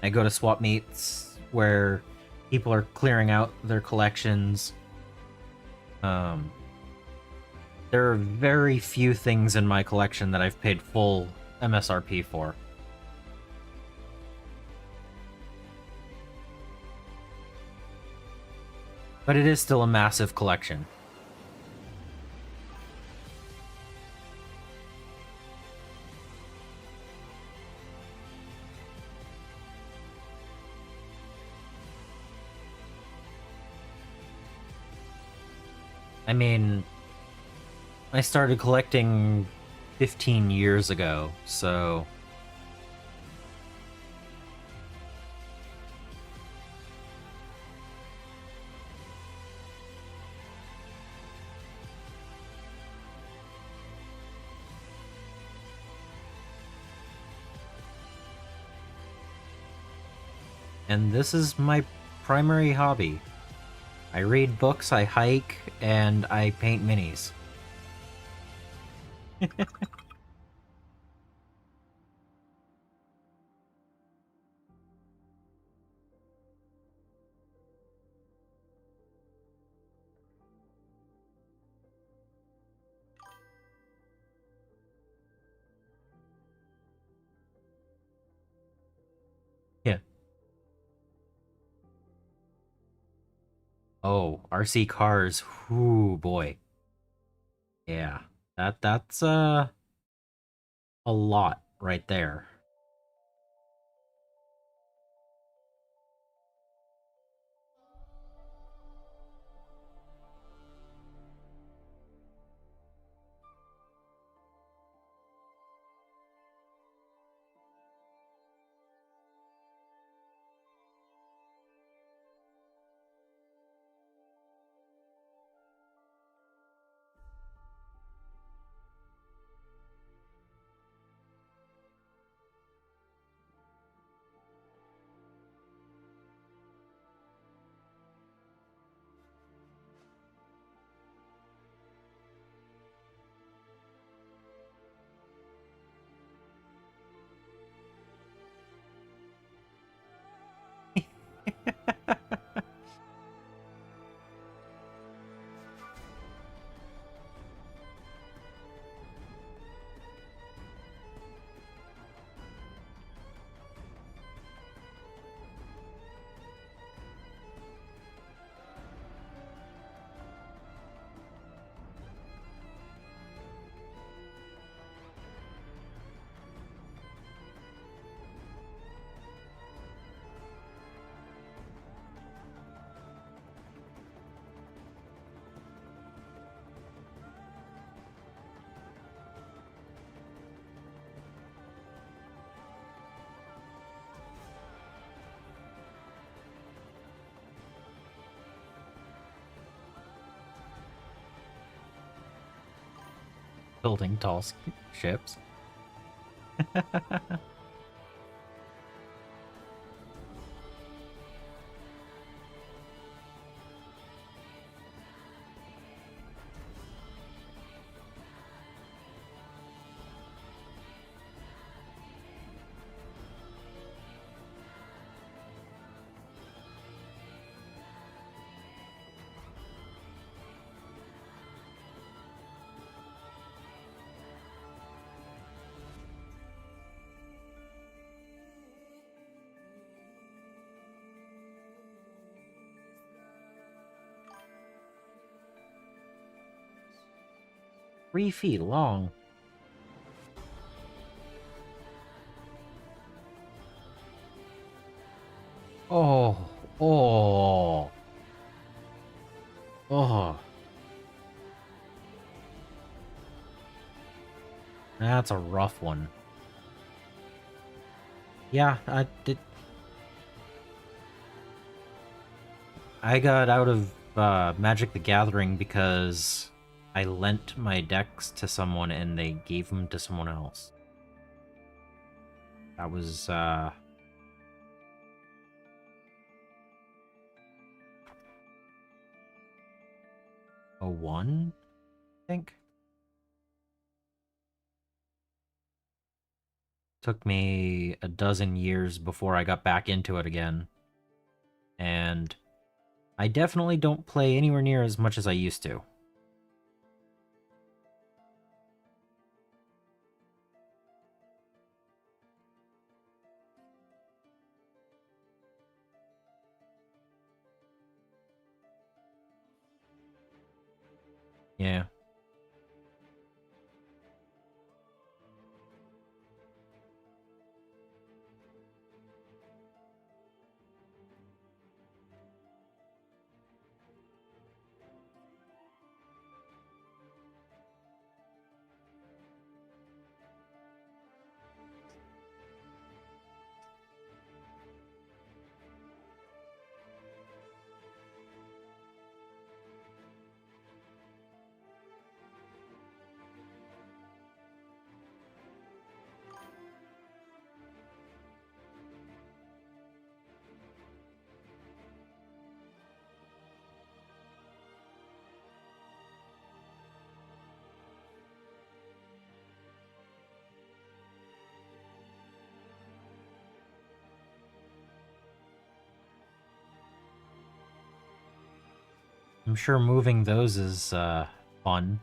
Speaker 1: I go to swap meets where people are clearing out their collections. There are very few things in my collection that I've paid full MSRP for. But it is still a massive collection. I mean, I started collecting 15 years ago, so... And this is my primary hobby. I read books, I hike, and I paint minis. Yeah. Oh, RC cars. Whoo, boy. Yeah. That's a lot right there. Building tall ships. Three feet long. Oh, oh, oh. That's a rough one. Yeah, I got out of Magic the Gathering because I lent my decks to someone and they gave them to someone else. That was a 1, I think. Took me a dozen years before I got back into it again. And I definitely don't play anywhere near as much as I used to. Yeah. I'm sure moving those is fun.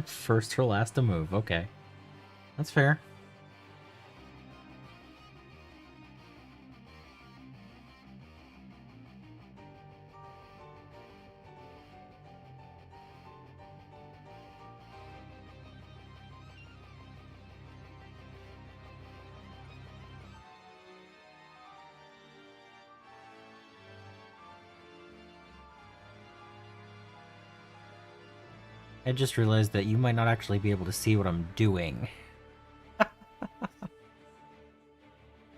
Speaker 1: First or last to move, okay. That's fair. I just realized that you might not actually be able to see what I'm doing.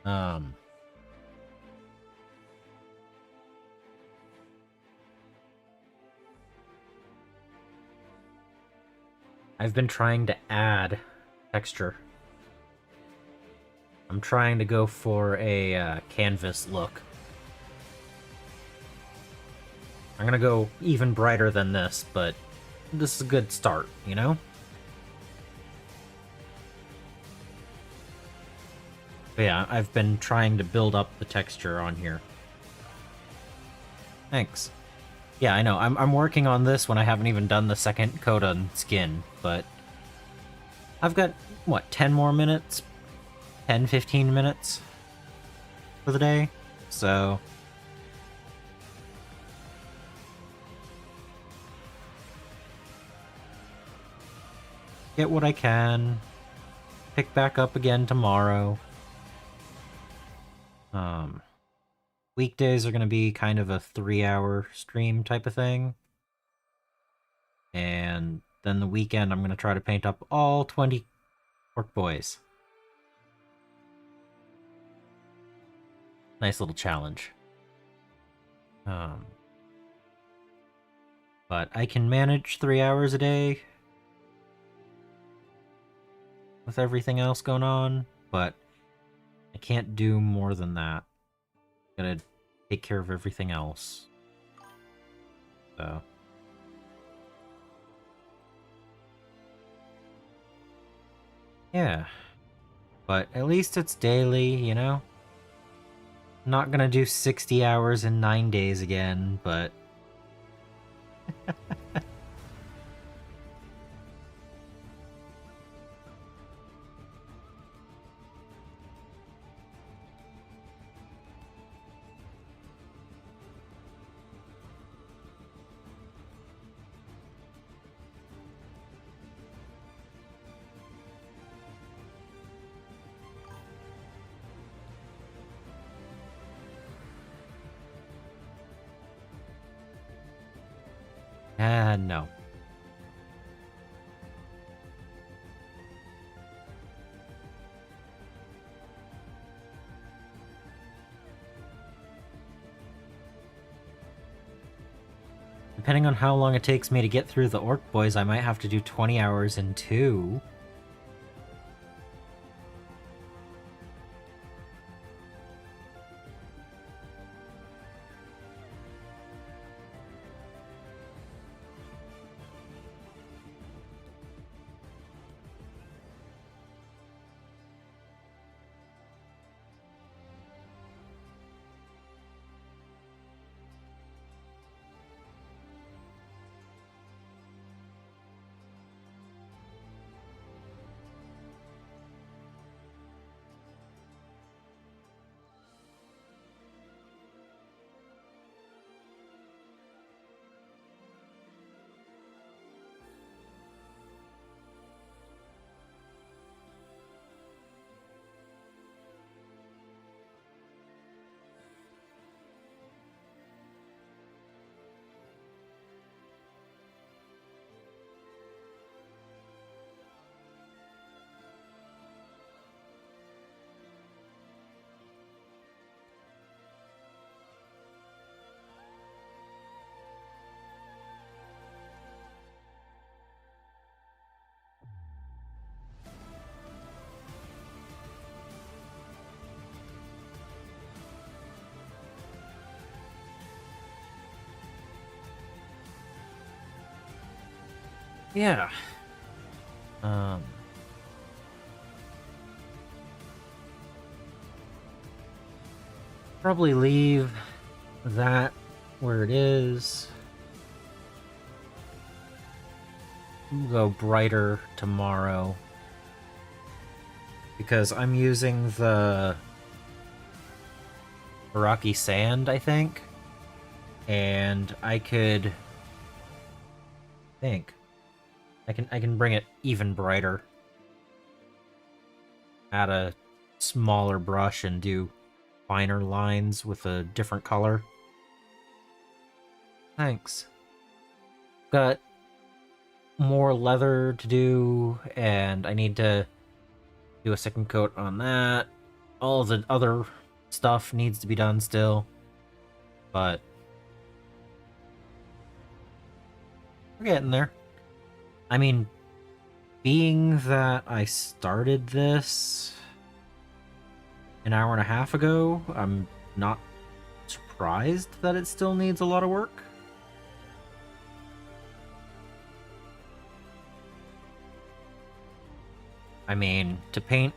Speaker 1: um... I've been trying to add texture. I'm trying to go for a canvas look. I'm gonna go even brighter than this, but this is a good start, you know? But yeah, I've been trying to build up the texture on here. Thanks. Yeah, I know. I'm working on this when I haven't even done the second coat on skin, but I've got, what, 10 more minutes? 10, 15 minutes for the day? So get what I can. Pick back up again tomorrow. Weekdays are going to be kind of a 3-hour stream type of thing. And then the weekend, I'm going to try to paint up all 20 orc boys. Nice little challenge. But I can manage 3 hours a day with everything else going on, but I can't do more than that. Gotta take care of everything else. So yeah. But at least it's daily, you know? I'm not gonna do 60 hours in 9 days again, but no. Depending on how long it takes me to get through the orc boys, I might have to do 20 hours in 2. Yeah. Probably leave that where it is. Go brighter tomorrow. Because I'm using the Rocky Sand, I think. And I could think I can bring it even brighter. Add a smaller brush and do finer lines with a different color. Thanks. Got more leather to do, and I need to do a second coat on that. All the other stuff needs to be done still, but we're getting there. I mean, being that I started this an hour and a half ago, I'm not surprised that it still needs a lot of work. I mean, to paint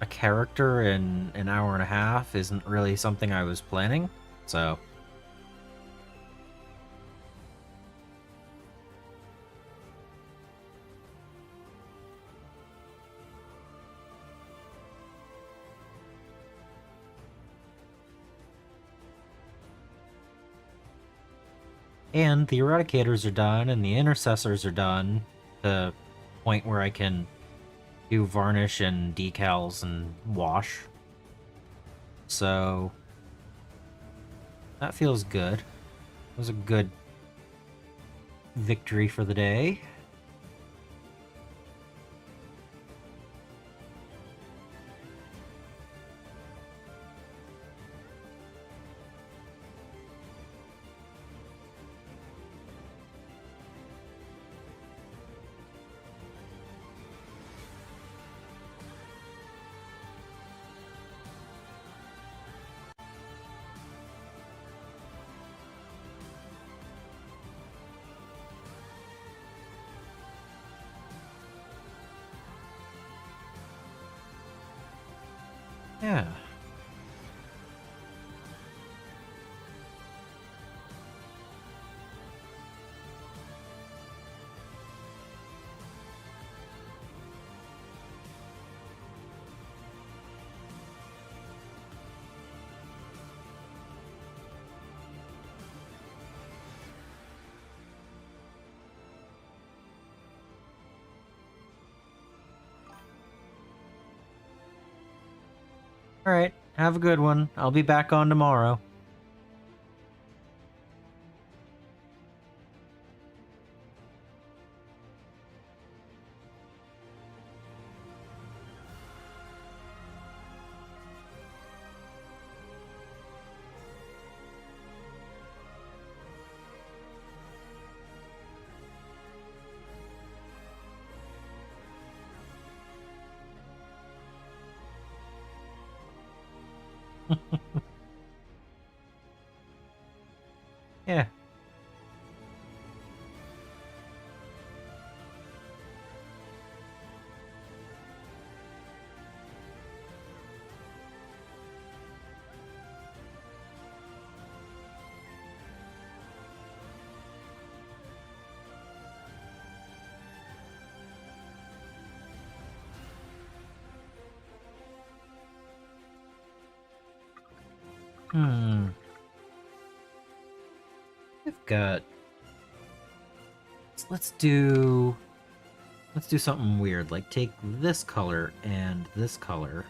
Speaker 1: a character in an hour and a half isn't really something I was planning, so And the eradicators are done, and the intercessors are done. To the point where I can do varnish and decals and wash. So that feels good. It was a good victory for the day. Yeah. Alright, have a good one. I'll be back on tomorrow. Yeah. I've got... Let's do something weird, like take this color and this color.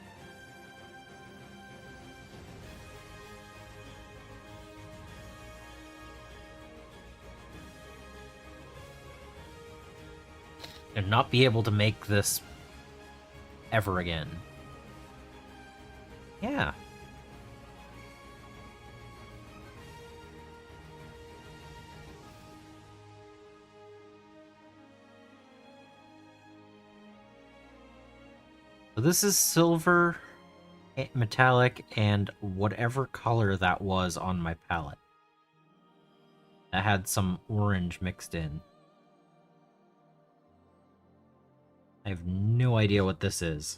Speaker 1: And not be able to make this ever again. Yeah. So this is silver, metallic, and whatever color that was on my palette. That had some orange mixed in. I have no idea what this is.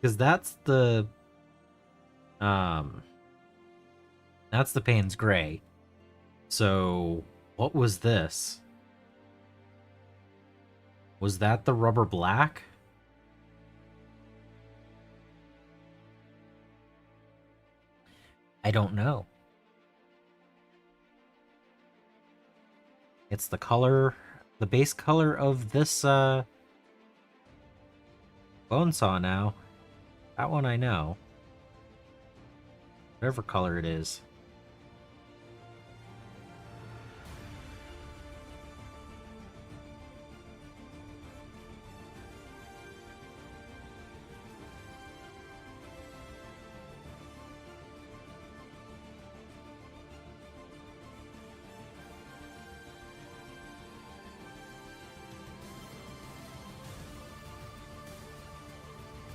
Speaker 1: Because that's the Payne's Gray. So what was this? Was that the rubber black? I don't know. It's the color, the base color of this bone saw now. That one I know. Whatever color it is.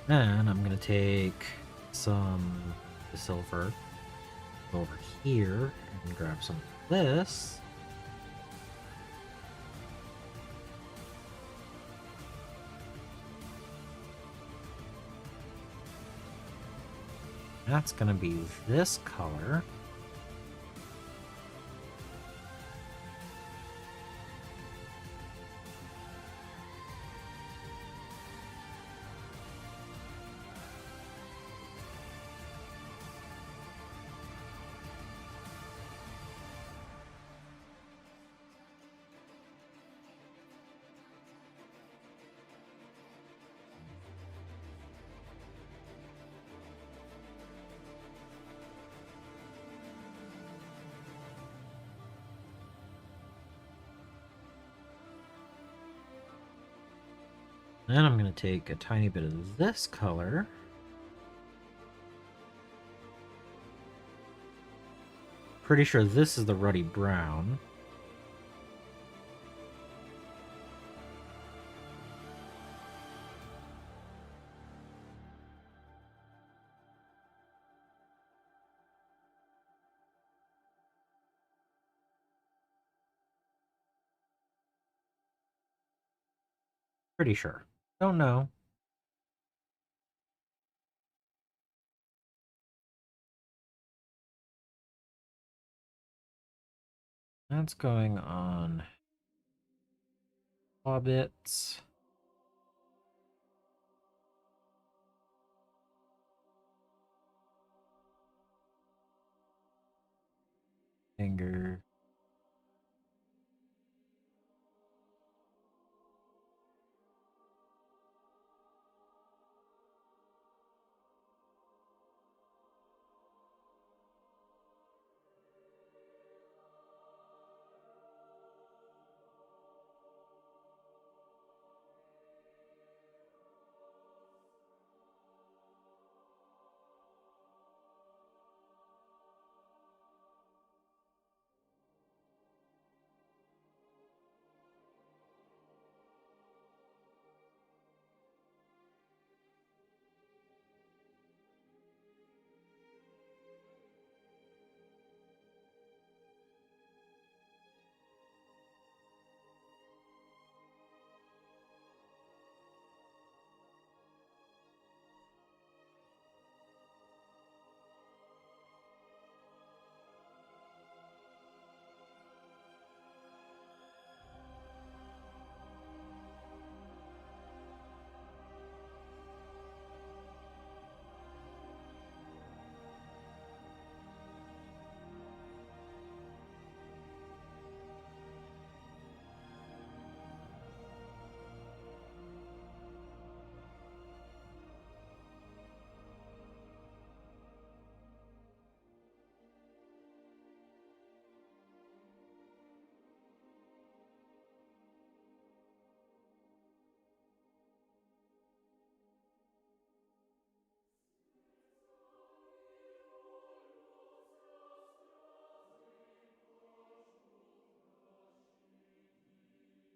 Speaker 1: Then I'm gonna take some silver over here and grab some of this. That's gonna be this color. Then I'm going to take a tiny bit of this color. Pretty sure this is the ruddy brown. Pretty sure. Don't know. That's going on hobbits. Finger.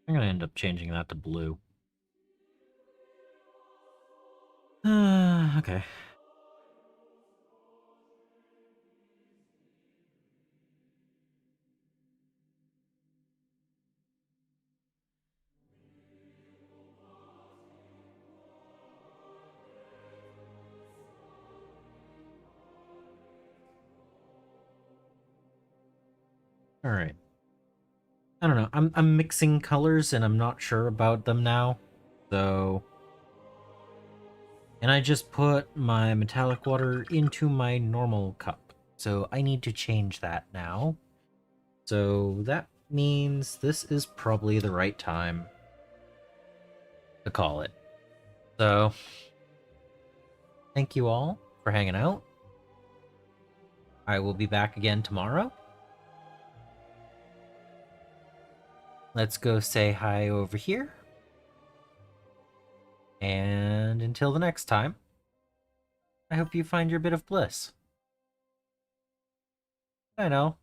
Speaker 1: I'm gonna end up changing that to blue. Okay. All right. I don't know. I'm mixing colors and I'm not sure about them now. So, and I just put my metallic water into my normal cup. So I need to change that now. So that means this is probably the right time to call it. So, thank you all for hanging out. I will be back again tomorrow. Let's go say hi over here. And until the next time, I hope you find your bit of bliss. I know.